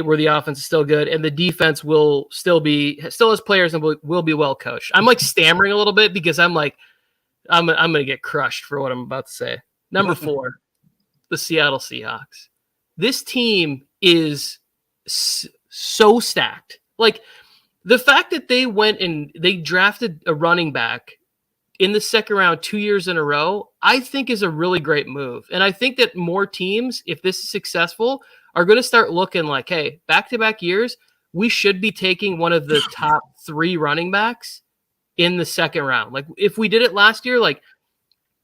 Where the offense is still good and the defense will still has players and will be well coached. I'm like stammering a little bit because I'm like, I'm going to get crushed for what I'm about to say. Number 4, the Seattle Seahawks. This team is so stacked. Like, the fact that they went and they drafted a running back in the second round 2 years in a row, I think is a really great move. And I think that more teams, if this is successful, are going to start looking like, hey, back-to-back years, we should be taking one of the top 3 running backs in the second round. Like, if we did it last year, like,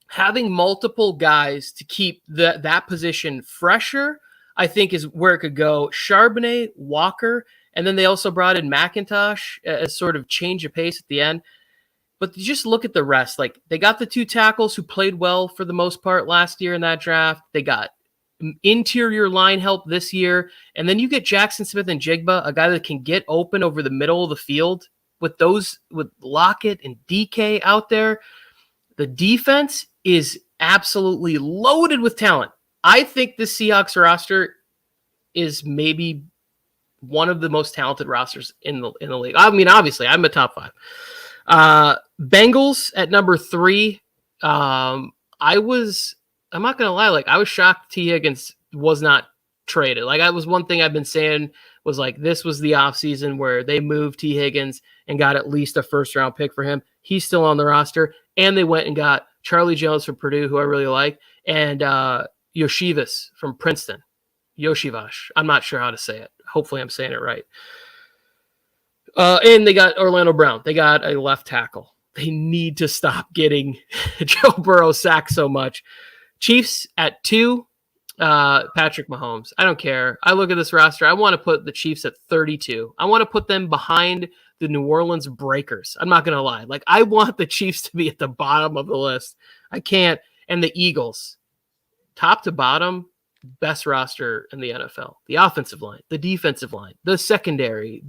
having multiple guys to keep that position fresher, I think is where it could go. Charbonnet, Walker, and then they also brought in McIntosh as sort of change of pace at the end. But just look at the rest. Like, they got the 2 tackles who played well for the most part last year in that draft. They got interior line help this year. And then you get Jackson Smith and Jigba, a guy that can get open over the middle of the field with Lockett and DK out there. The defense is absolutely loaded with talent. I think the Seahawks roster is maybe one of the most talented rosters in the league. I mean, obviously, I'm a top 5. Bengals at number 3. I'm not gonna lie, like I was shocked T. Higgins was not traded. Like that was one thing I've been saying was like this was the offseason where they moved T. Higgins and got at least a first-round pick for him. He's still on the roster, and they went and got Charlie Jones from Purdue, who I really like, and Yoshivas from Princeton. Yoshivash. I'm not sure how to say it. Hopefully I'm saying it right. And they got Orlando Brown. They got a left tackle. They need to stop getting Joe Burrow sacked so much. Chiefs at 2. Patrick Mahomes. I don't care. I look at this roster. I want to put the Chiefs at 32. I want to put them behind the New Orleans Breakers. I'm not going to lie. Like, I want the Chiefs to be at the bottom of the list. I can't. And the Eagles, top to bottom, best roster in the NFL. The offensive line, the defensive line, the secondary,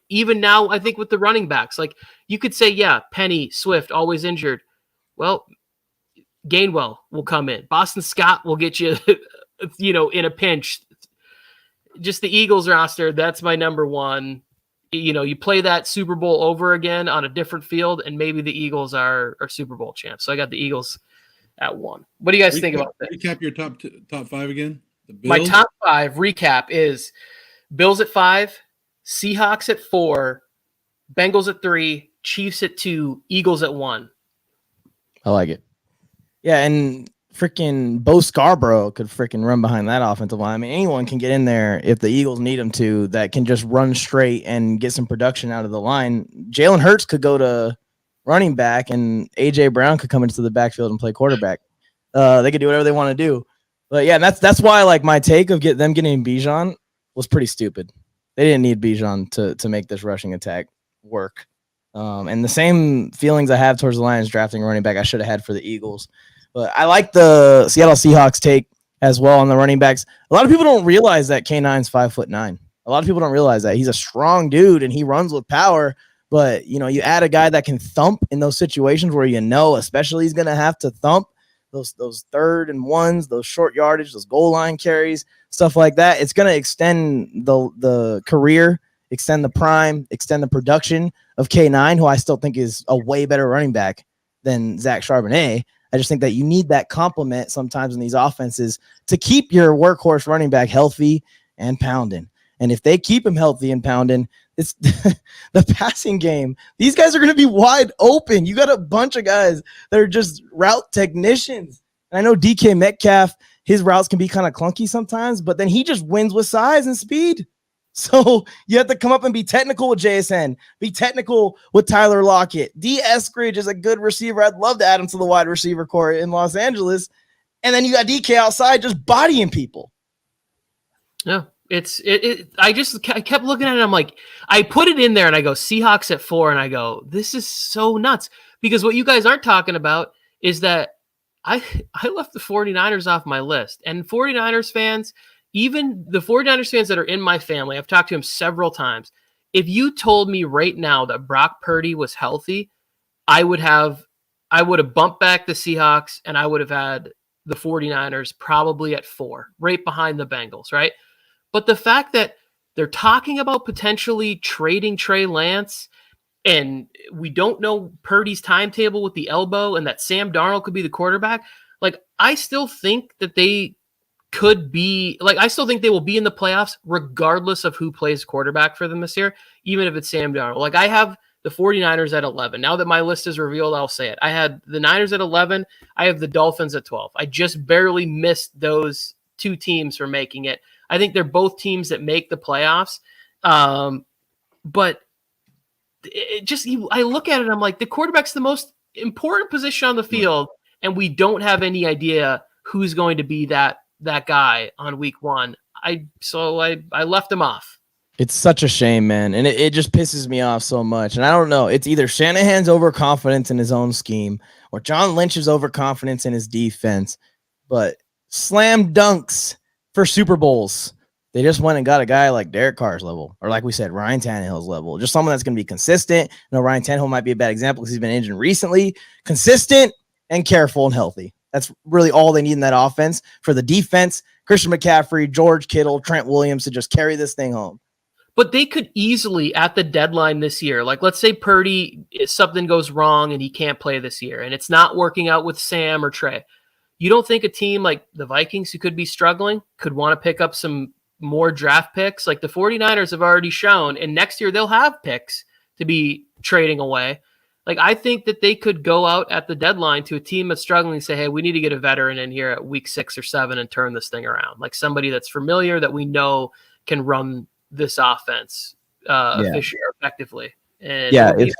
even now, I think with the running backs, like you could say, yeah, Penny, Swift, always injured. Well, Gainwell will come in. Boston Scott will get you, in a pinch. Just the Eagles roster, that's my number 1. You play that Super Bowl over again on a different field, and maybe the Eagles are Super Bowl champs. So I got the Eagles at 1. What do you guys think about that? Recap your top 5 again. My top 5 recap is Bills at 5, Seahawks at 4, Bengals at 3, Chiefs at 2, Eagles at 1. I like it. Yeah, and freaking Bo Scarborough could freaking run behind that offensive line. I mean, anyone can get in there if the Eagles need them to that can just run straight and get some production out of the line. Jalen Hurts could go to running back, and A.J. Brown could come into the backfield and play quarterback. They could do whatever they want to do. But, yeah, that's why, like, my take of them getting Bijan was pretty stupid. They didn't need Bijan to make this rushing attack work. And the same feelings I have towards the Lions drafting a running back I should have had for the Eagles. But I like the Seattle Seahawks take as well on the running backs. A lot of people don't realize that K9's 5'9". A lot of people don't realize that. He's a strong dude and he runs with power. But, you add a guy that can thump in those situations where especially he's going to have to thump those 3rd and 1s, those short yardage, those goal line carries, stuff like that. It's going to extend the career, extend the prime, extend the production of K9, who I still think is a way better running back than Zach Charbonnet. I just think that you need that complement sometimes in these offenses to keep your workhorse running back healthy and pounding. And if they keep him healthy and pounding, it's the passing game. These guys are going to be wide open. You got a bunch of guys that are just route technicians. And I know DK Metcalf, his routes can be kind of clunky sometimes, but then he just wins with size and speed. So you have to come up and be technical with JSN, be technical with Tyler Lockett. D. Eskridge is a good receiver. I'd love to add him to the wide receiver core in Los Angeles. And then you got DK outside just bodying people. Yeah, I kept looking at it. I'm like, I put it in there and I go Seahawks at 4. And I go, this is so nuts, because what you guys aren't talking about is that I left the 49ers off my list, and 49ers fans, even the 49ers fans that are in my family, I've talked to them several times. If you told me right now that Brock Purdy was healthy, I would have bumped back the Seahawks, and I would have had the 49ers probably at 4, right behind the Bengals, right? But the fact that they're talking about potentially trading Trey Lance, and we don't know Purdy's timetable with the elbow, and that Sam Darnold could be the quarterback, like, I still think that they could be, like, I still think they will be in the playoffs regardless of who plays quarterback for them this year, even if it's Sam Darnold. Like, I have the 49ers at 11. Now that my list is revealed, I'll say it. I had the Niners at 11. I have the Dolphins at 12. I just barely missed those 2 teams from making it. I think they're both teams that make the playoffs. But I look at it, I'm like, the quarterback's the most important position on the field, and we don't have any idea who's going to be that guy on week 1. I left him off. It's such a shame, man. And it just pisses me off so much. And I don't know. It's either Shanahan's overconfidence in his own scheme or John Lynch's overconfidence in his defense. But slam dunks for Super Bowls. They just went and got a guy like Derek Carr's level, or like we said, Ryan Tannehill's level. Just someone that's going to be consistent. Ryan Tannehill might be a bad example because he's been injured recently. Consistent and careful and healthy. That's really all they need in that offense. For the defense, Christian McCaffrey, George Kittle, Trent Williams to just carry this thing home. But they could easily, at the deadline this year, like let's say Purdy, something goes wrong and he can't play this year, and it's not working out with Sam or Trey. You don't think a team like the Vikings, who could be struggling, could want to pick up some more draft picks? Like the 49ers have already shown, and next year they'll have picks to be trading away. Like I think that they could go out at the deadline to a team that's struggling and say, hey, we need to get a veteran in here at week 6 or 7 and turn this thing around. Like somebody that's familiar that we know can run this offense effectively. And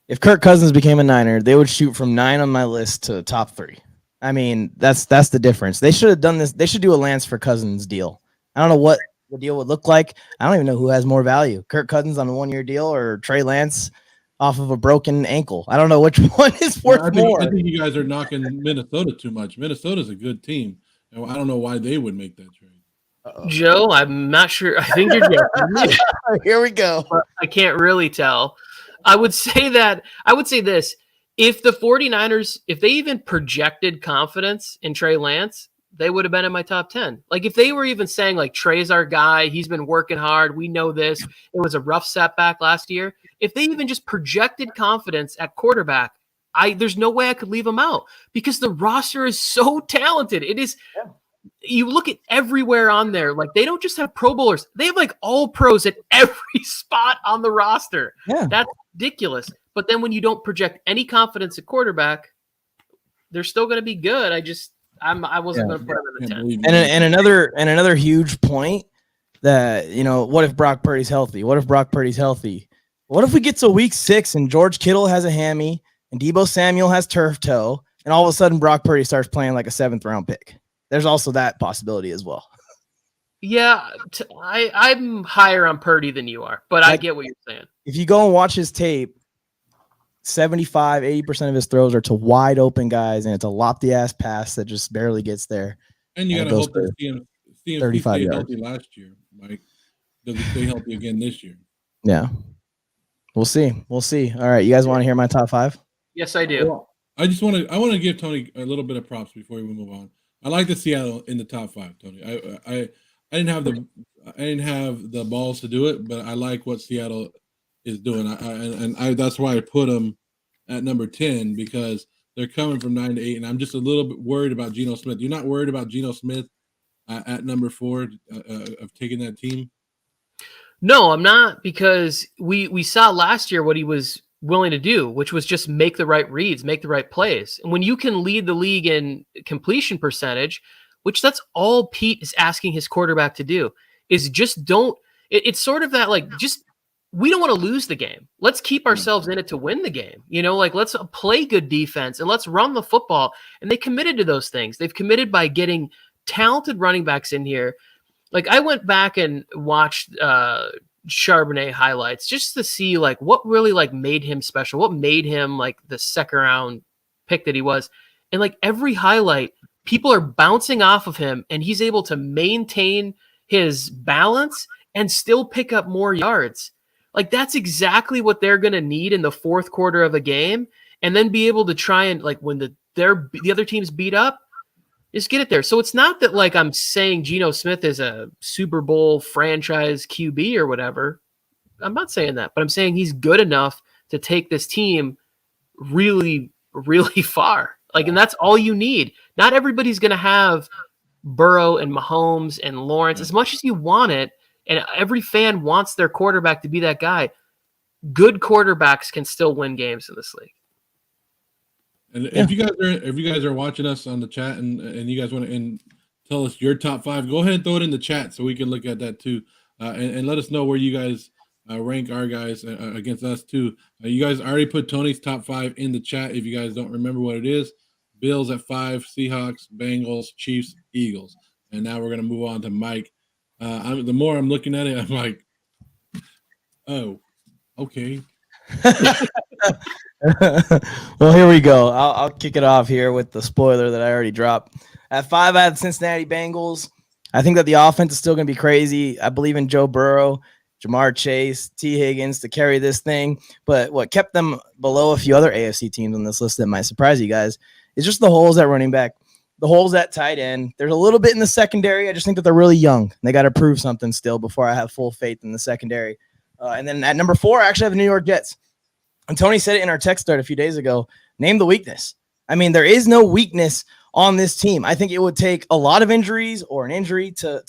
if Kirk Cousins became a Niner, they would shoot from 9 on my list to top 3. I mean, that's the difference. They should have done this. They should do a Lance for Cousins deal. I don't know what the deal would look like. I don't even know who has more value, Kirk Cousins on a 1-year deal or Trey Lance off of a broken ankle. I don't know which one is worth more. I think you guys are knocking Minnesota too much. Minnesota's a good team. I don't know why they would make that trade. Joe, I'm not sure. I think you're joking. Here we go. I can't really tell. I would say this. If the 49ers, if they even projected confidence in Trey Lance, they would have been in my top 10. Like if they were even saying like Trey's our guy, he's been working hard, we know this. It was a rough setback last year. If they even just projected confidence at quarterback, there's no way I could leave him out because the roster is so talented. It is. Yeah. You look at everywhere on there, like they don't just have Pro Bowlers. They have like all pros at every spot on the roster. Yeah. That's ridiculous. But then when you don't project any confidence at quarterback, they're still going to be good. I wasn't going to put them in the 10. And another huge point that, what if Brock Purdy's healthy? What if Brock Purdy's healthy? What if we get to week 6 and George Kittle has a hammy and Deebo Samuel has turf toe and all of a sudden Brock Purdy starts playing like a 7th round pick? There's also that possibility as well. Yeah, I'm higher on Purdy than you are, but I get what you're saying. If you go and watch his tape, 75-80% of his throws are to wide open guys, and it's a lofty-ass pass that just barely gets there. And you got to hope to see him 35 yards. Healthy last year, Mike. Does he stay healthy again this year? Yeah. We'll see. All right, you guys want to hear my top 5? Yes, I do. Well, I want to give Tony a little bit of props before we move on. I like the Seattle in the top 5, Tony. I didn't have the balls to do it, but I like what Seattle is doing. I that's why I put them at number 10 because they're coming from 9 to 8, and I'm just a little bit worried about Geno Smith. You're not worried about Geno Smith at number 4 of taking that team? No, I'm not, because we saw last year what he was willing to do, which was just make the right reads, make the right plays. And when you can lead the league in completion percentage, which that's all Pete is asking his quarterback to do, is just don't. It's sort of that like just we don't want to lose the game. Let's keep ourselves in it to win the game. Like let's play good defense and let's run the football. And they committed to those things. They've committed by getting talented running backs in here. Like I went back and watched Charbonnet highlights just to see like what really like made him special, what made him like the 2nd round pick that he was. And like every highlight, people are bouncing off of him and he's able to maintain his balance and still pick up more yards. Like that's exactly what they're going to need in the 4th quarter of a game, and then be able to try and like when the other team's beat up, just get it there. So it's not that like I'm saying Geno Smith is a Super Bowl franchise QB or whatever. I'm not saying that, but I'm saying he's good enough to take this team really, really far. Like, and that's all you need. Not everybody's going to have Burrow and Mahomes and Lawrence as much as you want it. And every fan wants their quarterback to be that guy. Good quarterbacks can still win games in this league. And if you guys are watching us on the chat and you guys want to tell us your top 5, go ahead and throw it in the chat so we can look at that too, and let us know where you guys rank our guys against us too. You guys already put Tony's top 5 in the chat. If you guys don't remember what it is, Bills at 5, Seahawks, Bengals, Chiefs, Eagles, and now we're gonna move on to Mike. The more I'm looking at it, I'm like, oh, okay. Well, here we go. I'll kick it off here with the spoiler that I already dropped. At 5, I had Cincinnati Bengals. I think that the offense is still going to be crazy. I believe in Joe Burrow, Jamar Chase, T. Higgins to carry this thing. But what kept them below a few other AFC teams on this list that might surprise you guys It's just the holes at running back, the holes at tight end. There's a little bit in the secondary. I just think that they're really young. They got to prove something still before I have full faith in the secondary. And then at number 4, I actually have the New York Jets. And Tony said it in our text thread a few days ago. Name the weakness. I mean, there is no weakness on this team. I think it would take a lot of injuries or an injury to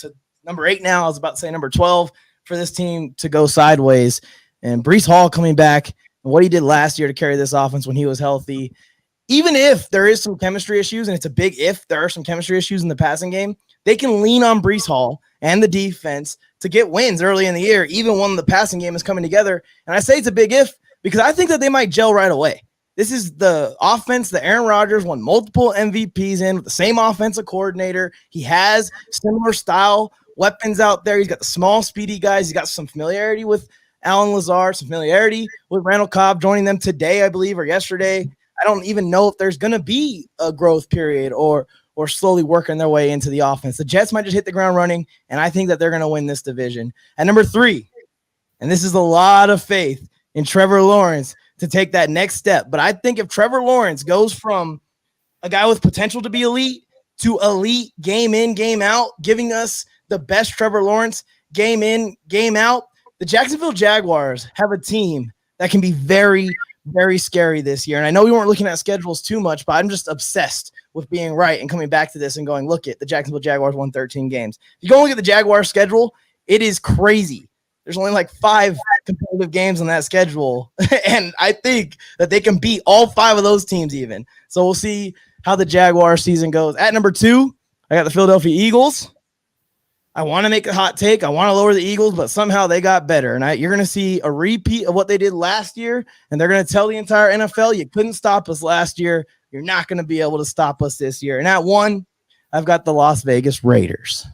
number 8 now. I was about to say number 12 for this team to go sideways. And Breece Hall coming back and what he did last year to carry this offense when he was healthy. Even if there is some chemistry issues, and it's a big if there are some chemistry issues in the passing game, they can lean on Breece Hall and the defense to get wins early in the year, even when the passing game is coming together. And I say it's a big if because I think that they might gel right away. This is the offense that Aaron Rodgers won multiple MVPs in with the same offensive coordinator. He has similar style weapons out there. He's got the small, speedy guys. He's got some familiarity with Allen Lazard, some familiarity with Randall Cobb joining them today, I believe, or yesterday. I don't even know if there's going to be a growth period or slowly working their way into the offense. The Jets might just hit the ground running, and I think that they're going to win this division. At number 3, and this is a lot of faith in Trevor Lawrence to take that next step. But I think if Trevor Lawrence goes from a guy with potential to be elite to elite game in, game out, giving us the best Trevor Lawrence game in, game out, the Jacksonville Jaguars have a team that can be very, very scary this year. And I know we weren't looking at schedules too much, but I'm just obsessed with being right and coming back to this and going, look at the Jacksonville Jaguars won 13 games. If you go look at the Jaguars schedule, it is crazy. There's only like 5 competitive games on that schedule. And I think that they can beat all 5 of those teams even. So we'll see how the Jaguar season goes. At number 2, I got the Philadelphia Eagles. I want to make a hot take. I want to lower the Eagles, but somehow they got better. And you're going to see a repeat of what they did last year, and they're going to tell the entire NFL, you couldn't stop us last year. You're not going to be able to stop us this year. And at 1, I've got the Las Vegas Raiders.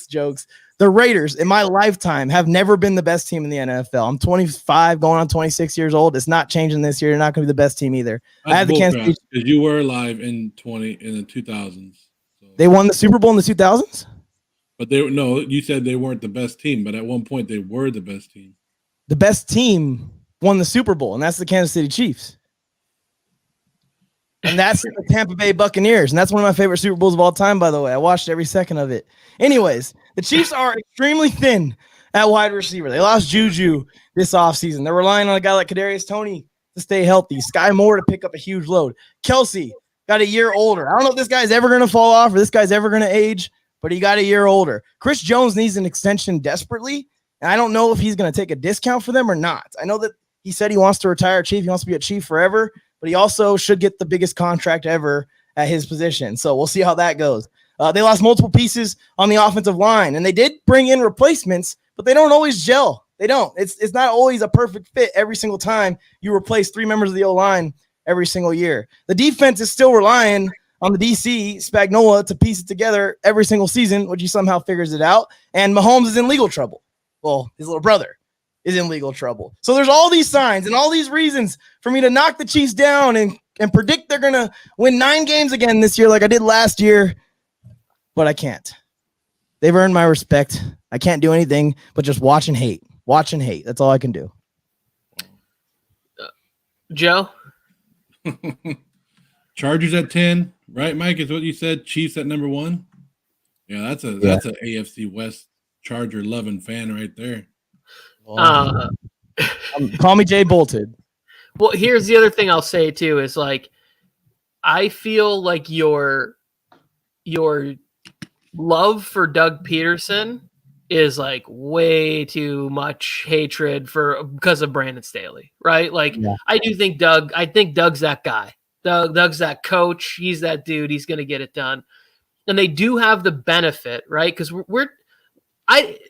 Jokes. The Raiders, in my lifetime, have never been the best team in the NFL. I'm 25, going on 26 years old. It's not changing this year. You're not going to be the best team either. That's I have the Kansas City. Because you were alive in the 2000s. So. They won the Super Bowl in the 2000s? But you said they weren't the best team, but at one point they were the best team. The best team won the Super Bowl, and that's the Kansas City Chiefs. And that's the Tampa Bay Buccaneers. And that's one of my favorite Super Bowls of all time, by the way. I watched every second of it. Anyways, the Chiefs are extremely thin at wide receiver. They lost Juju this offseason. They're relying on a guy like Kadarius Toney to stay healthy. Sky Moore to pick up a huge load. Kelsey got a year older. I don't know if this guy's ever going to fall off or this guy's ever going to age, but he got a year older. Chris Jones needs an extension desperately, and I don't know if he's going to take a discount for them or not. I know that he said he wants to retire Chief. He wants to be a Chief forever, but he also should get the biggest contract ever at his position. So we'll see how that goes. They lost multiple pieces on the offensive line, and they did bring in replacements, but they don't always gel. They don't. It's not always a perfect fit every single time you replace 3 members of the O-line every single year. The defense is still relying on the DC, Spagnuolo, to piece it together every single season, which he somehow figures it out. And Mahomes is in legal trouble. Well, his little brother is in legal trouble. So there's all these signs and all these reasons for me to knock the Chiefs down and predict they're going to win 9 games again this year like I did last year, but I can't. They've earned my respect. I can't do anything but just watch and hate. Watch and hate. That's all I can do. Joe? Chargers at 10, right, Mike, is what you said. Chiefs at number 1. Yeah, that's an AFC West Charger loving fan right there. Call me Jay Bolted. Well, here's the other thing I'll say too is like I feel like your love for Doug Peterson is like way too much hatred because of Brandon Staley, right? Like I think Doug's that guy. Doug's that coach. He's that dude. He's going to get it done. And they do have the benefit, right? Because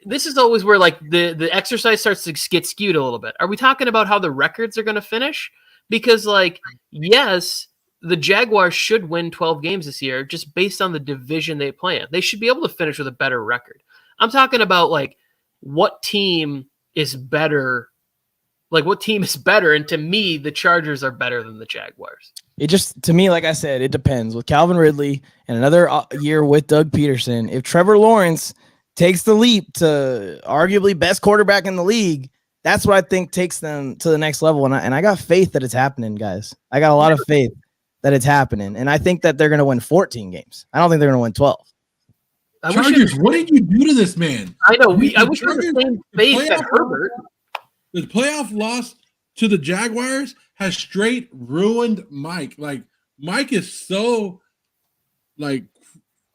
this is always where like the exercise starts to get skewed a little bit. Are we talking about how the records are going to finish? Because like, yes, the Jaguars should win 12 games this year just based on the division they play in. They should be able to finish with a better record. I'm talking about like what team is better. Like what team is better? And to me, the Chargers are better than the Jaguars. It just, to me, like I said, it depends. With Calvin Ridley and another year with Doug Peterson, if Trevor Lawrence takes the leap to arguably best quarterback in the league, that's what I think takes them to the next level. And I got faith that it's happening, guys. I got a lot of faith that it's happening. And I think that they're going to win 14 games. I don't think they're going to win 12. Chargers, what did you do to this man? I know. I wish we had the same faith that Herbert. The playoff loss to the Jaguars has straight ruined Mike. Like, Mike is so, like,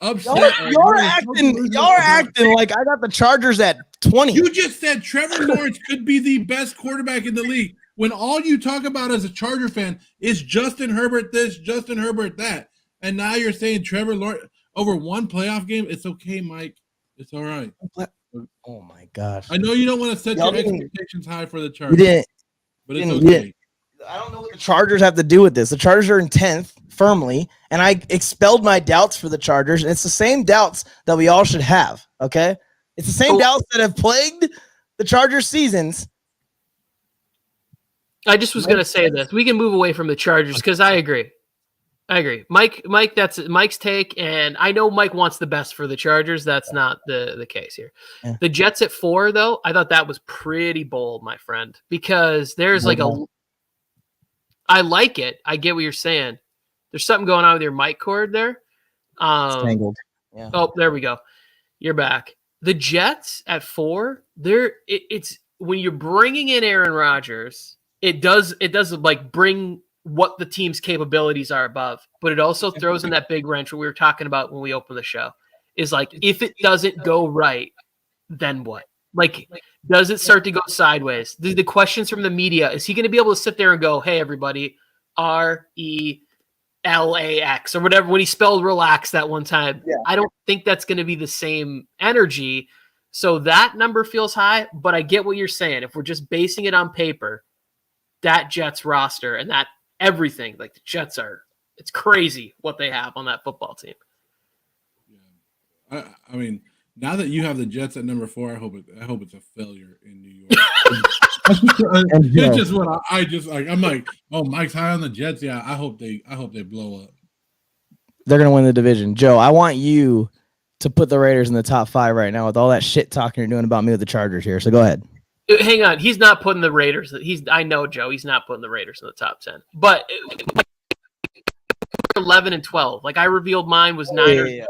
upset. Y'all are acting like I got the Chargers at 20. You just said Trevor Lawrence could be the best quarterback in the league when all you talk about as a Charger fan is Justin Herbert this, Justin Herbert that. And now you're saying Trevor Lawrence over one playoff game. It's okay, Mike. It's all right. Oh my gosh. I know you don't want to set your expectations high for the Chargers. You didn't, but it's okay. I don't know what the Chargers have to do with this. The Chargers are in 10th firmly, and I expelled my doubts for the Chargers, and it's the same doubts that we all should have, okay? It's the same doubts that have plagued the Chargers seasons. I just was going to say this. We can move away from the Chargers because I agree. Mike, that's Mike's take, and I know Mike wants the best for the Chargers. That's not the case here. Yeah. The Jets at 4, though, I thought that was pretty bold, my friend, because there's I like it. I get what you're saying. There's something going on with your mic cord there. It's tangled. Yeah. Oh, there we go. You're back. The Jets at 4, it's when you're bringing in Aaron Rodgers, it does like bring what the team's capabilities are above, but it also throws in that big wrench what we were talking about when we opened the show is like, if it doesn't go right, then what? Like, does it start to go sideways? The questions from the media, is he going to be able to sit there and go, hey, everybody, RELAX or whatever, when he spelled relax that one time? Yeah. I don't think that's going to be the same energy. So that number feels high, but I get what you're saying. If we're just basing it on paper, that Jets roster and that everything, like the Jets it's crazy what they have on that football team. Yeah. I mean, now that you have the Jets at number 4, I hope it's a failure in New York. It's just what I just like. I'm like, oh, Mike's high on the Jets. Yeah, I hope they blow up. They're gonna win the division. Joe, I want you to put the Raiders in the top 5 right now with all that shit talking you're doing about me with the Chargers here. So go ahead. Hang on, he's not putting the Raiders. I know, Joe. He's not putting the Raiders in the top 10. But 11 and 12. Like I revealed, mine was 9 or 12.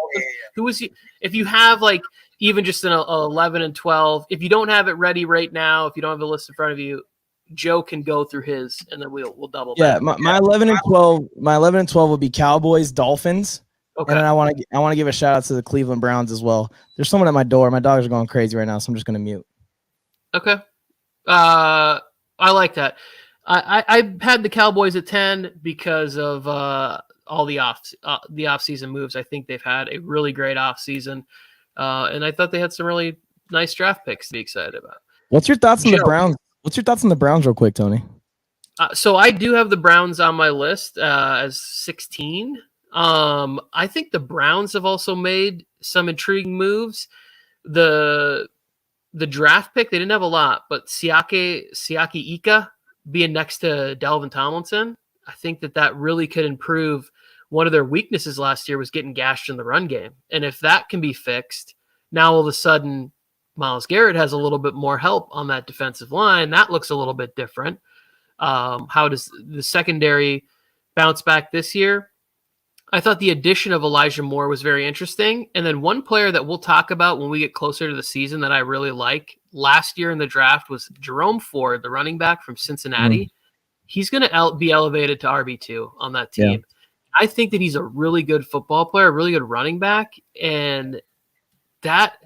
Who was he? If you have like even just an 11 and 12, if you don't have it ready right now, if you don't have a list in front of you, Joe can go through his, and then we'll double. Yeah, my 11 and 12. My 11 and 12 will be Cowboys, Dolphins. Okay. And then I want to give a shout out to the Cleveland Browns as well. There's someone at my door. My dogs are going crazy right now, so I'm just gonna mute. Okay. I like that. I had the Cowboys at 10 because of all the off-season moves. I think they've had a really great off-season, and I thought they had some really nice draft picks to be excited about. What's your thoughts on the Browns? What's your thoughts on the Browns, real quick, Tony? So I do have the Browns on my list as 16. I think the Browns have also made some intriguing moves. The draft pick, they didn't have a lot, but Siaki Ika being next to Dalvin Tomlinson, I think that really could improve. One of their weaknesses last year was getting gashed in the run game. And if that can be fixed, now all of a sudden Myles Garrett has a little bit more help on that defensive line. That looks a little bit different. How does the secondary bounce back this year? I thought the addition of Elijah Moore was very interesting. And then one player that we'll talk about when we get closer to the season that I really like last year in the draft was Jerome Ford, the running back from Cincinnati. He's going to be elevated to RB2 on that team. Yeah. I think that he's a really good football player, a really good running back. And that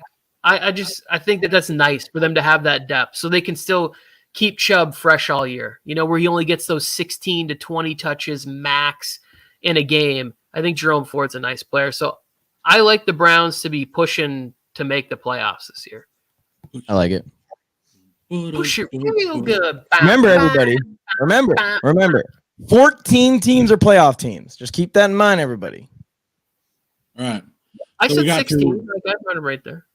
I think that that's nice for them to have that depth so they can still keep Chubb fresh all year, where he only gets those 16 to 20 touches max in a game. I think Jerome Ford's a nice player. So I like the Browns to be pushing to make the playoffs this year. I like it. Push it real good. Remember, everybody. Remember. 14 teams are playoff teams. Just keep that in mind, everybody. All right. I said 16. I got running right there.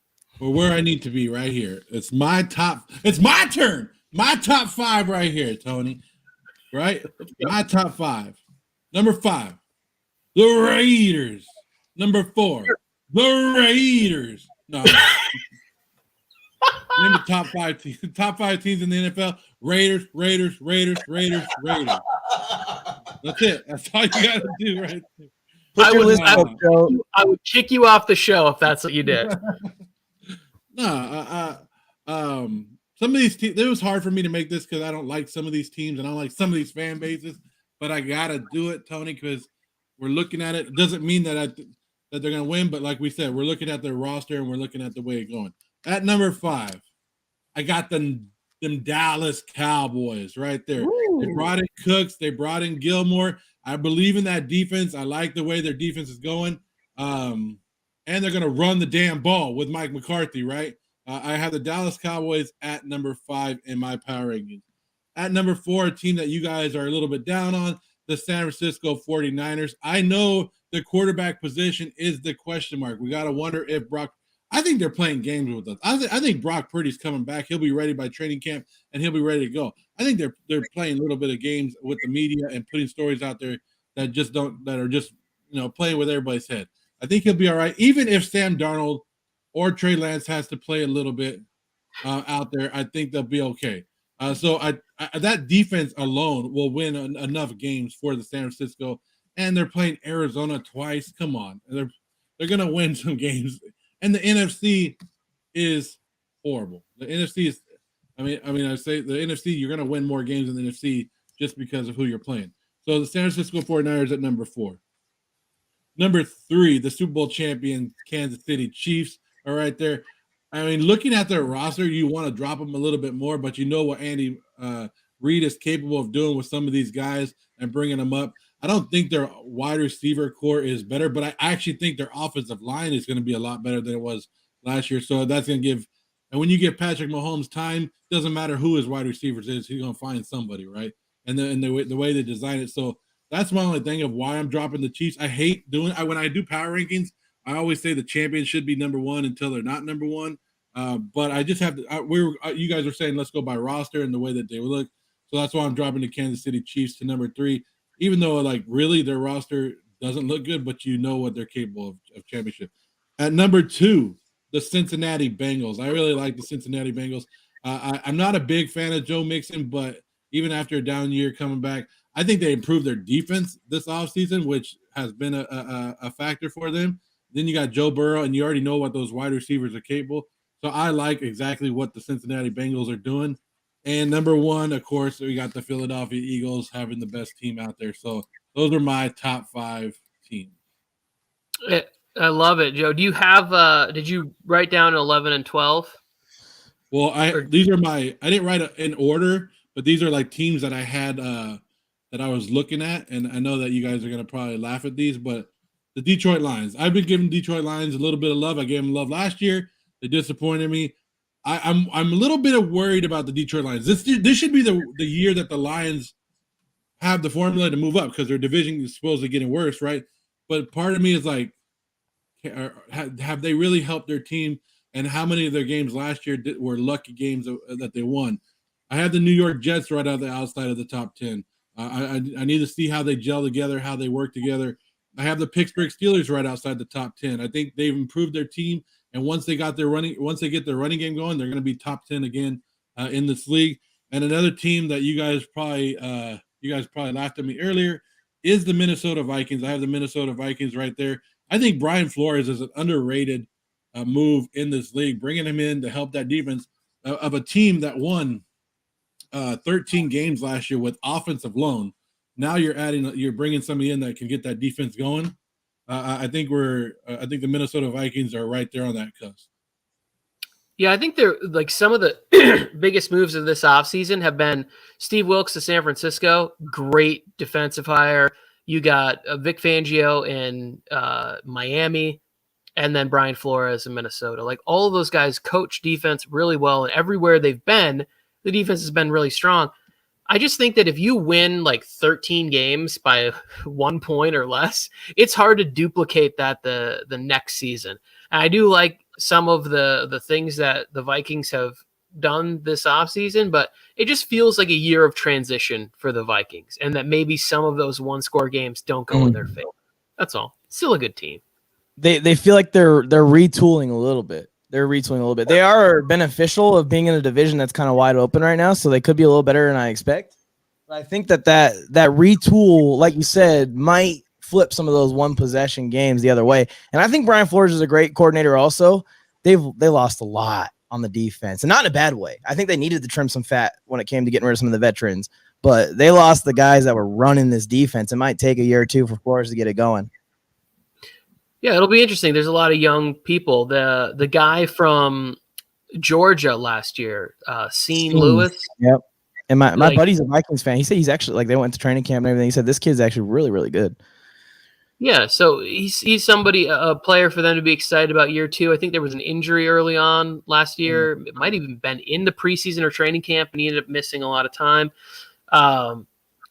Well, where I need to be right here. It's my turn. My top 5 right here, Tony. Right? My top 5. Number 5. The Raiders. Number 4. The Raiders. No. Name the top five teams. Top 5 teams in the NFL: Raiders. That's it. That's all you got to do, right there. Put your list up, Joe. I would kick you off the show if that's what you did. No, some of these teams. It was hard for me to make this because I don't like some of these teams and I don't like some of these fan bases. But I gotta do it, Tony, because we're looking at it. It doesn't mean that that they're gonna win, but like we said, we're looking at their roster and we're looking at the way it's going. At number 5, I got them Dallas Cowboys right there. Ooh. They brought in Cooks, they brought in Gilmore. I believe in that defense. I like the way their defense is going. And they're gonna run the damn ball with Mike McCarthy, right? I have the Dallas Cowboys at number 5 in my power rankings. At number 4, a team that you guys are a little bit down on, the San Francisco 49ers. I know the quarterback position is the question mark. We got to wonder if Brock – I think they're playing games with us. I think Brock Purdy's coming back. He'll be ready by training camp, and he'll be ready to go. I think they're playing a little bit of games with the media and putting stories out there that just don't – that are just, playing with everybody's head. I think he'll be all right. Even if Sam Darnold or Trey Lance has to play a little bit out there, I think they'll be okay. So that defense alone will win enough games for the San Francisco, and they're playing Arizona twice. Come on, they're gonna win some games. And the NFC is horrible. The NFC is, I say the NFC, you're gonna win more games in the NFC just because of who you're playing. So the San Francisco 49ers at number 4. Number 3, the Super Bowl champion Kansas City Chiefs are right there. Looking at their roster, you want to drop them a little bit more, but you know what Andy Reid is capable of doing with some of these guys and bringing them up. I don't think their wide receiver core is better, but I actually think their offensive line is going to be a lot better than it was last year. So that's going to give – and when you give Patrick Mahomes time, doesn't matter who his wide receivers is, he's going to find somebody, right? And the way they design it. So that's my only thing of why I'm dropping the Chiefs. I hate doing – when I do power rankings, I always say the champions should be number 1 until they're not number 1. But I just have to. You guys are saying let's go by roster and the way that they would look, so that's why I'm dropping the Kansas City Chiefs to number 3. Even though really their roster doesn't look good, but you know what they're capable of championship. At number 2, the Cincinnati Bengals. I really like the Cincinnati Bengals. I'm not a big fan of Joe Mixon, but even after a down year coming back, I think they improved their defense this offseason, which has been a factor for them. Then you got Joe Burrow, and you already know what those wide receivers are capable. So I like exactly what the Cincinnati Bengals are doing. And number 1, of course, we got the Philadelphia Eagles having the best team out there. So those are my top 5 teams. I love it, Joe. Do you have did you write down 11 and 12? Well, these are I didn't write in order, but these are like teams that I had that I was looking at. And I know that you guys are going to probably laugh at these, but the Detroit Lions. I've been giving Detroit Lions a little bit of love. I gave them love last year. They disappointed me. I'm a little bit worried about the Detroit Lions. This should be the year that the Lions have the formula to move up because their division is supposedly getting worse, right? But part of me is like, have they really helped their team? And how many of their games last year were lucky games that they won? I have the New York Jets right out the outside of the top 10. I need to see how they gel together, how they work together. I have the Pittsburgh Steelers right outside the top 10. I think they've improved their team. And once they get their running game going, they're going to be top 10 again in this league. And another team that you guys probably laughed at me earlier is the Minnesota Vikings. I have the Minnesota Vikings right there. I think Brian Flores is an underrated move in this league, bringing him in to help that defense of a team that won 13 games last year with offensive loan. Now you're bringing somebody in that can get that defense going. I think the Minnesota Vikings are right there on that cusp. Yeah, I think they're like some of the biggest moves of this offseason have been Steve Wilkes to San Francisco. Great defensive hire. You got Vic Fangio in Miami, and then Brian Flores in Minnesota. Like all of those guys coach defense really well, and everywhere they've been, the defense has been really strong. I just think that if you win like 13 games by 1 point or less, it's hard to duplicate that the next season. And I do like some of the things that the Vikings have done this offseason, but it just feels like a year of transition for the Vikings, and that maybe some of those 1-score games don't go in their favor. That's all. Still a good team. They feel like they're retooling a little bit. They're retooling a little bit. They are beneficial of being in a division that's kind of wide open right now, so they could be a little better than I expect. But I think that retool, like you said, might flip some of those one possession games the other way. And I think Brian Flores is a great coordinator also. They lost a lot on the defense, and not in a bad way. I think they needed to trim some fat when it came to getting rid of some of the veterans, but they lost the guys that were running this defense. It might take a year or two for Flores to get it going. Yeah, it'll be interesting. There's a lot of young people. The guy from Georgia last year, Sean Lewis. Yep. And my buddy's a Vikings fan. He said he's actually, like, they went to training camp and everything. He said this kid's actually really, really good. Yeah, so he's somebody, a player for them to be excited about year two. I think there was an injury early on last year. It might have even been in the preseason or training camp, and he ended up missing a lot of time.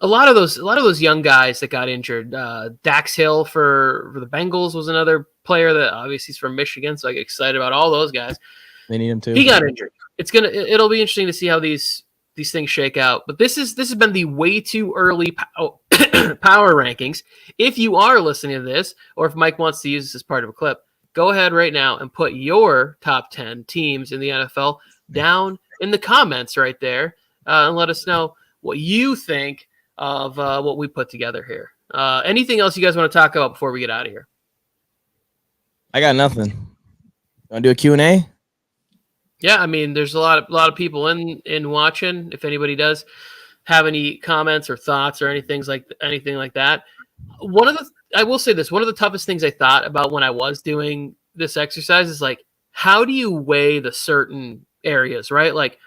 A lot of those young guys that got injured. Dax Hill for the Bengals was another player that obviously is from Michigan, so I get excited about all those guys. They need him too. He got injured. It'll be interesting to see how these things shake out. But this has been the way too early power rankings. If you are listening to this, or if Mike wants to use this as part of a clip, go ahead right now and put your top 10 teams in the NFL down in the comments right there, and let us know what you think of what we put together here. Anything else you guys want to talk about before we get out of here? I got nothing. Want to do a Q&A? Yeah, I mean, there's a lot of people in watching. If anybody does have any comments or thoughts or anything like that, I will say this: one of the toughest things I thought about when I was doing this exercise is, like, how do you weigh the certain areas, right? Like,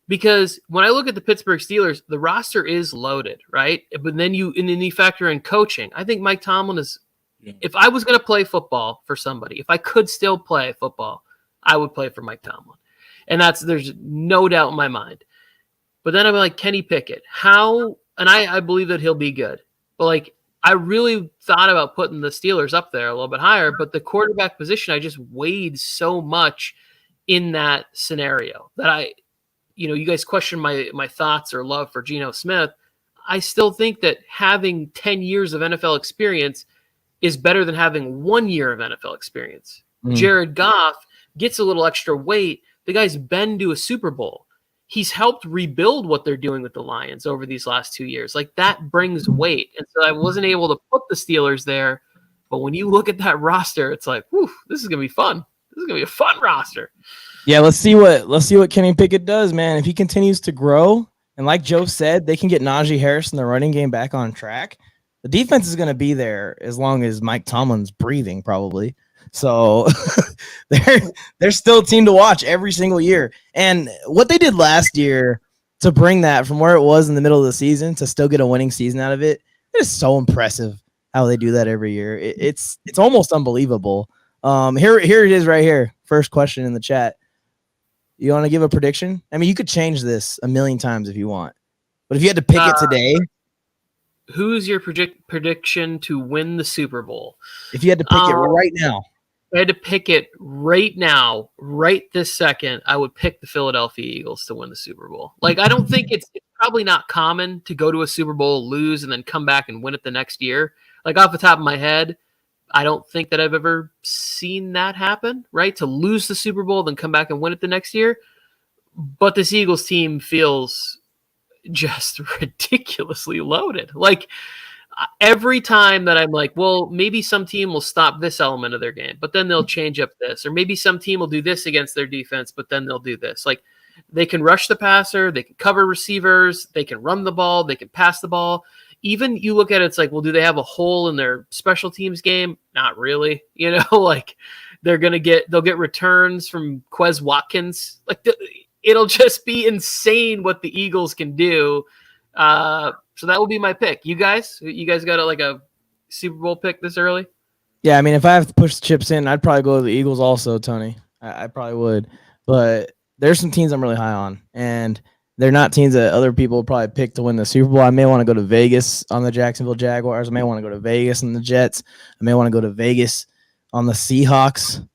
because when I look at the Pittsburgh Steelers, the roster is loaded, right? But then you factor in coaching. I think Mike Tomlin is. Yeah. If I was going to play football for somebody, if I could still play football, I would play for Mike Tomlin. And there's no doubt in my mind. But then I'm like, Kenny Pickett, how? And I believe that he'll be good. But, like, I really thought about putting the Steelers up there a little bit higher. But the quarterback position, I just weighed so much in that scenario that you guys question my thoughts or love for Geno Smith. I still think that having 10 years of NFL experience is better than having 1 year of NFL experience. Jared Goff gets a little extra weight. The guy's been to a Super Bowl. He's helped rebuild what they're doing with the Lions over these last 2 years. Like, that brings weight. And so I wasn't able to put the Steelers there. But when you look at that roster, it's like, whew, this is going to be fun. This is going to be a fun roster. Yeah, let's see what Kenny Pickett does, man. If he continues to grow, and like Joe said, they can get Najee Harris and the running game back on track. The defense is going to be there as long as Mike Tomlin's breathing, probably. So they're still a team to watch every single year. And what they did last year to bring that from where it was in the middle of the season to still get a winning season out of it, it is so impressive how they do that every year. It's almost unbelievable. Here it is right here. First question in the chat. You want to give a prediction? I mean, you could change this a million times if you want. But if you had to pick it today. Who's your prediction to win the Super Bowl? If you had to pick it right now. If I had to pick it right now, right this second, I would pick the Philadelphia Eagles to win the Super Bowl. Like, I don't think it's probably not common to go to a Super Bowl, lose, and then come back and win it the next year. Like, off the top of my head, I don't think that I've ever seen that happen, right? To lose the Super Bowl, then come back and win it the next year. But this Eagles team feels just ridiculously loaded. Like, every time that I'm like, well, maybe some team will stop this element of their game, but then they'll change up this. Or maybe some team will do this against their defense, but then they'll do this. Like, they can rush the passer, they can cover receivers, they can run the ball, they can pass the ball. Even you look at it, it's like, well, do they have a hole in their special teams game? Not really. Like, they'll get returns from Quez Watkins. Like, it'll just be insane what the Eagles can do. So that will be my pick. You guys got a Super Bowl pick this early? Yeah, I mean, if I have to push the chips in, I'd probably go to the Eagles also, Tony. I probably would. But there's some teams I'm really high on, and they're not teams that other people would probably pick to win the Super Bowl. I may want to go to Vegas on the Jacksonville Jaguars. I may want to go to Vegas on the Jets. I may want to go to Vegas on the Seahawks.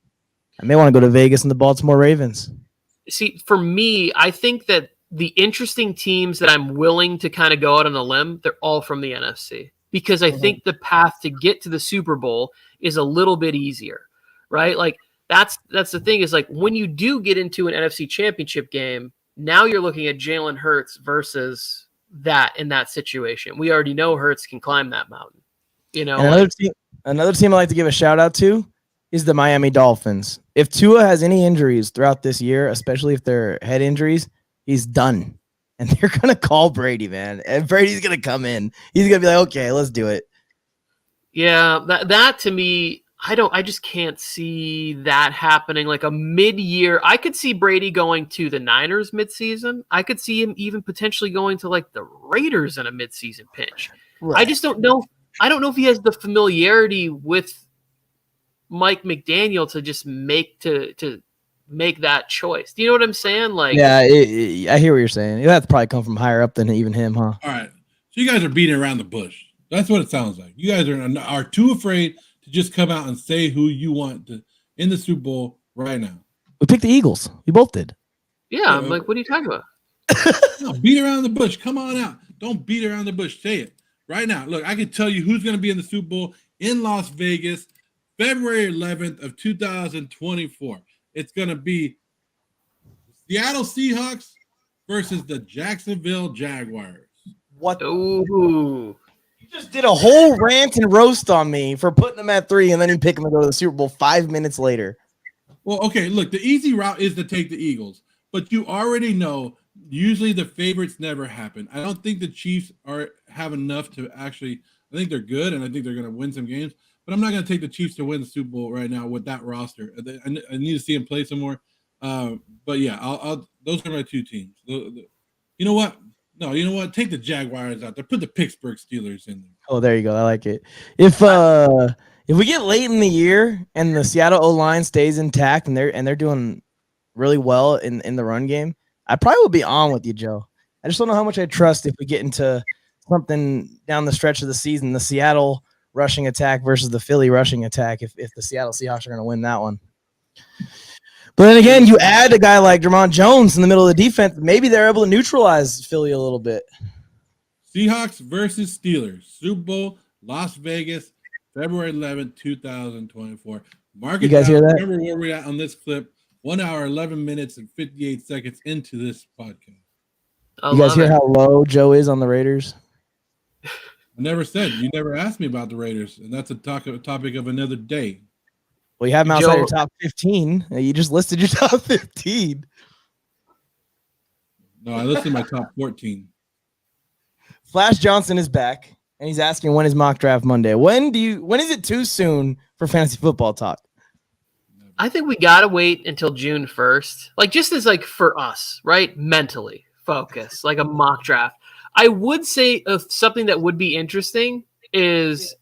I may want to go to Vegas on the Baltimore Ravens. See, for me, I think that the interesting teams that I'm willing to kind of go out on a limb, they're all from the NFC, because I think the path to get to the Super Bowl is a little bit easier, right? Like, that's the thing is like when you do get into an NFC Championship game, now you're looking at Jalen Hurts versus that in that situation. We already know Hurts can climb that mountain. You know, And another team I like to give a shout out to is the Miami Dolphins. If Tua has any injuries throughout this year, especially if they're head injuries, he's done. And they're gonna call Brady, man. And Brady's gonna come in. He's gonna be like, okay, let's do it. yeah, that to me, I just can't see that happening. Like a mid-year, I could see Brady going to the Niners mid-season. I could see him even potentially going to like the Raiders in a mid-season pinch. I just don't know. I don't know if he has the familiarity with Mike McDaniel to just make that choice. Do you know what I'm saying? Like, Yeah, I hear what you're saying. It'll have to probably come from higher up than even him, huh? All right. So you guys are beating around the bush. That's what it sounds like. You guys are too afraid to just come out and say who you want to in the Super Bowl right now. We picked the Eagles. We both did. yeah, I'm like, what are you talking about? No, beat around the bush. Come on out. Don't beat around the bush. Say it right now. Look, I can tell you who's going to be in the Super Bowl in Las Vegas, February 11th of 2024. It's going to be Seattle Seahawks versus the Jacksonville Jaguars. What? Ooh. You just did a whole rant and roast on me for putting them at 3, and then you pick them to go to the Super Bowl 5 minutes later. Well, okay, look, the easy route is to take the Eagles, but you already know usually the favorites never happen. I don't think the Chiefs have enough to actually. I think they're good, and I think they're going to win some games. But I'm not going to take the Chiefs to win the Super Bowl right now with that roster. I need to see them play some more. But yeah, those are my two teams. You know what? No, you know what? Take the Jaguars out there. Put the Pittsburgh Steelers in there. Oh, there you go. I like it. If we get late in the year and the Seattle O-line stays intact and they're doing really well in the run game, I probably will be on with you, Joe. I just don't know how much I trust if we get into something down the stretch of the season, the Seattle rushing attack versus the Philly rushing attack, if the Seattle Seahawks are going to win that one. But then again, you add a guy like Jermon Jones in the middle of the defense, maybe they're able to neutralize Philly a little bit. Seahawks versus Steelers, Super Bowl, Las Vegas, February 11th, 2024. Mark it You guys down. hear that? Remember where we're at on this clip. 1 hour, 11 minutes, and 58 seconds into this podcast. You guys hear how low Joe is on the Raiders? I never said. You never asked me about the Raiders, and that's a topic of another day. Well, you have them outside Joe- your top 15. You just listed your top 15. No, I listed my top 14. Flash Johnson is back, and he's asking when is mock draft Monday. When is it too soon for fantasy football talk? I think we gotta wait until June 1st. Like just as like for us, right? Mentally focus, like a mock draft. I would say something that would be interesting is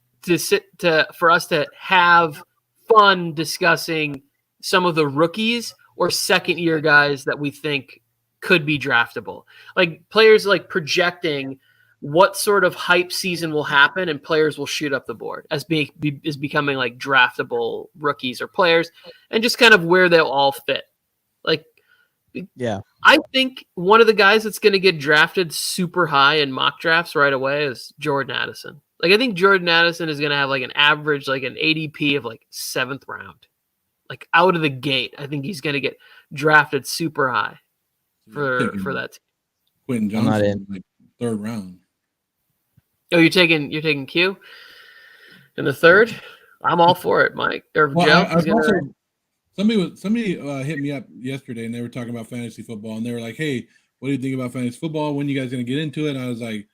for us to have fun discussing some of the rookies or second year guys that we think could be draftable. Like players like projecting what sort of hype season will happen and players will shoot up the board as becoming like draftable rookies or players and just kind of where they'll all fit. Like, Yeah. I think one of the guys that's going to get drafted super high in mock drafts right away is Jordan Addison. Like, I think Jordan Addison is going to have like an average, like an ADP of like 7th round, like out of the gate. I think he's going to get drafted super high for that team. Quentin I'm not Johnson, like 3rd round. Oh, you're taking Q in the 3rd? I'm all for it, Mike. Or Well, Joe. Somebody hit me up yesterday, and they were talking about fantasy football, and they were like, "Hey, what do you think about fantasy football? When you guys going to get into it?" And I was like,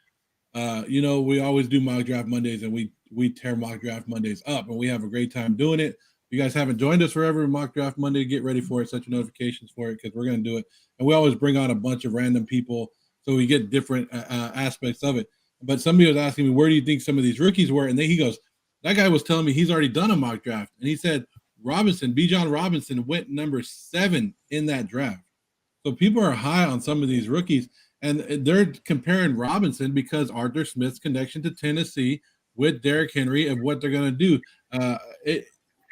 we always do mock draft Mondays, and we tear mock draft Mondays up, and we have a great time doing it. If you guys haven't joined us forever, mock draft Monday, get ready for it. Set your notifications for it because we're going to do it, and we always bring on a bunch of random people so we get different aspects of it. But somebody was asking me, where do you think some of these rookies were? And then he goes, that guy was telling me he's already done a mock draft. And he said Bijan Robinson went number 7 in that draft. So people are high on some of these rookies. And they're comparing Robinson because Arthur Smith's connection to Tennessee with Derrick Henry and what they're going to do.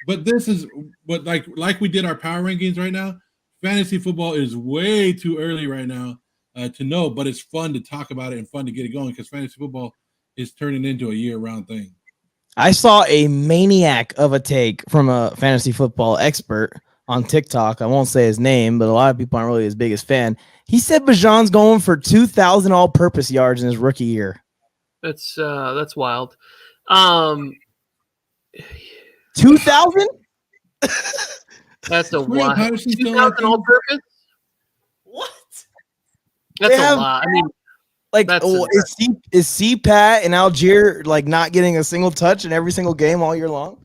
But this is what like we did our power rankings right now. Fantasy football is way too early right now to know, but it's fun to talk about it and fun to get it going because fantasy football is turning into a year-round thing. I saw a maniac of a take from a fantasy football expert on TikTok. I won't say his name, but a lot of people aren't really his biggest fan. He said Bijan's going for 2,000 all-purpose yards in his rookie year. That's wild. 2,000? That's a Cordell lot. Patterson's still 2,000 out all purpose? What? That's They a have- lot. I mean, Like, That's is C-Pat and Algier like not getting a single touch in every single game all year long?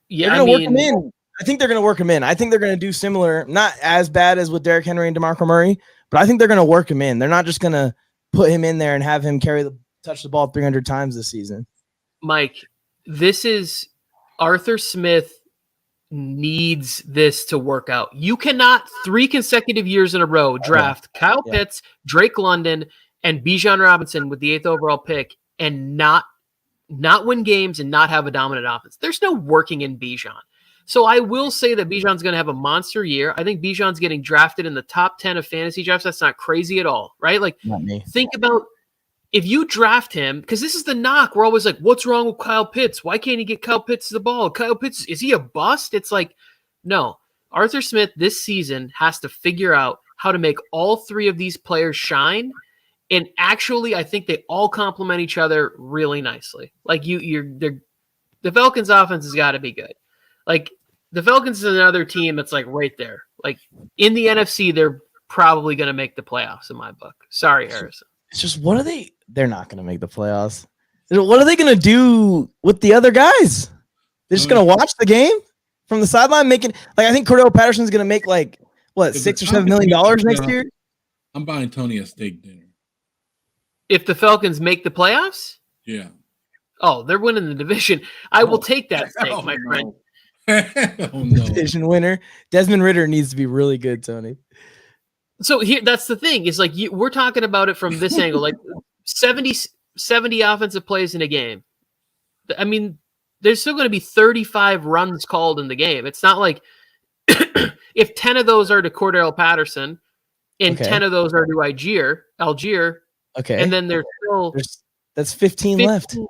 yeah, They're I gonna work him mean, in. I think they're gonna work him in. I think they're gonna do similar, not as bad as with Derrick Henry and DeMarco Murray, but I think they're gonna work him in. They're not just gonna put him in there and have him touch the ball 300 times this season. Mike, this is Arthur Smith needs this to work out. You cannot 3 consecutive years in a row draft Kyle Yeah. Pitts, Drake London, and Bijan Robinson with the 8th overall pick and not win games and not have a dominant offense. There's no working in Bijan. So I will say that Bijan's going to have a monster year. I think Bijan's getting drafted in the top 10 of fantasy drafts. That's not crazy at all, right? Like, Not me. think about if you draft him, because this is the knock. We're always like, what's wrong with Kyle Pitts? Why can't he get Kyle Pitts the ball? Kyle Pitts, is he a bust? It's like, no. Arthur Smith this season has to figure out how to make all 3 of these players shine. And actually, I think they all complement each other really nicely. Like the Falcons' offense has got to be good. Like the Falcons is another team that's like right there. Like in the NFC, they're probably going to make the playoffs in my book. Sorry, Harrison. It's just they're not gonna make the playoffs. What are they gonna do with the other guys? They're just gonna watch the game from the sideline, making I think Cordell Patterson's gonna make like what If $6 the or $7 million Falcons next make year. I'm buying Tony a steak dinner. If the Falcons make the playoffs, Yeah. oh, they're winning the division. I will take that Hell steak, my no. friend. Oh no. Division winner. Desmond Ridder needs to be really good, Tony. So here, that's the thing is like we're talking about it from this angle, like 70 offensive plays in a game. I mean, there's still going to be 35 runs called in the game. It's not like if 10 of those are to Cordell Patterson and Okay. 10 of those are to Algier, Okay. and then there's still That's 15 left. 15.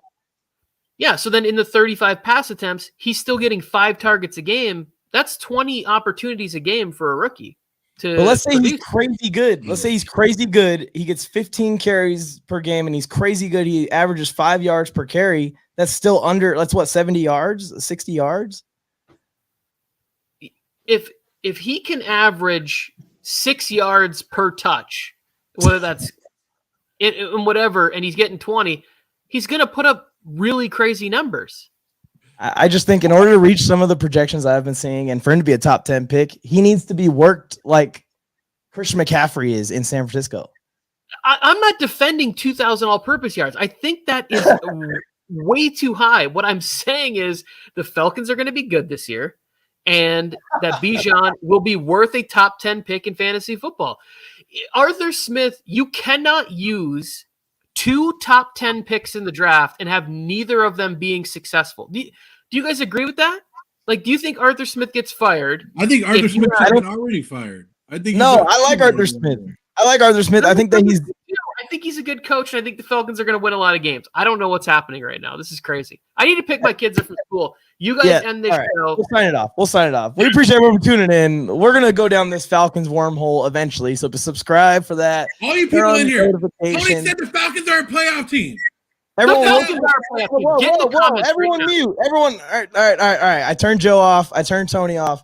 Yeah, so then in the 35 pass attempts, he's still getting 5 targets a game. That's 20 opportunities a game for a rookie. But let's say he's crazy good. Let's say he's crazy good. He gets 15 carries per game and he's crazy good. He averages 5 yards per carry. That's still that's what, 70 yards, 60 yards? If he can average 6 yards per touch, whether that's in whatever, and he's getting 20, he's going to put up really crazy numbers. I just think in order to reach some of the projections I've been seeing and for him to be a top 10 pick, he needs to be worked like Christian McCaffrey is in San Francisco. I'm not defending 2,000 all-purpose yards. I think that is way too high. What I'm saying is the Falcons are going to be good this year, and that Bijan will be worth a top 10 pick in fantasy football. Arthur Smith, you cannot use 2 top 10 picks in the draft and have neither of them being successful. Do you guys agree with that? Like, do you think Arthur Smith gets fired? I think Arthur If you Smith had- has been already fired. I think No, I like Arthur Smith. I think that he's I think he's a good coach, and I think the Falcons are going to win a lot of games. I don't know what's happening right now. This is crazy. I need to pick my kids up from school. You guys end this all right. show. We'll sign it off. We appreciate everyone for tuning in. We're gonna go down this Falcons wormhole eventually, so subscribe for that. All you Turn people on in here. notifications. Tony said the Falcons are a playoff team. Everyone, The whoa, Falcons are a playoff team. whoa, Get in the whoa, comments everyone right now. mute. Everyone. All right. I turned Joe off. I turned Tony off.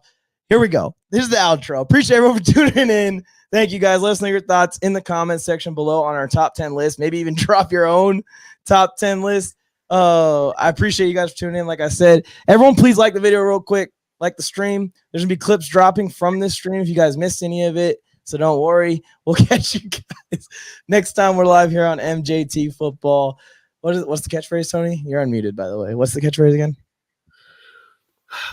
Here we go. This is the outro. Appreciate everyone for tuning in. Thank you guys. Let us know your thoughts in the comments section below on our top 10 list. Maybe even drop your own top 10 list. I appreciate you guys for tuning in. Like I said, everyone, please like the video real quick. Like the stream. There's gonna be clips dropping from this stream if you guys missed any of it. So don't worry. We'll catch you guys next time we're live here on MJT Football. What's the catchphrase, Tony? You're unmuted, by the way. What's the catchphrase again?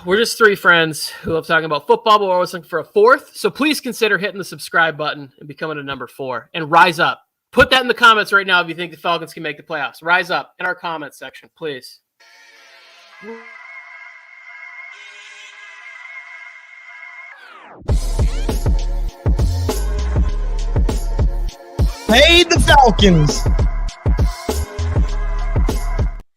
We're just 3 friends who love talking about football, but we're always looking for a 4th. So please consider hitting the subscribe button and becoming a number 4 and rise up. Put that in the comments right now if you think the Falcons can make the playoffs. Rise up in our comments section, please. Hey, the Falcons.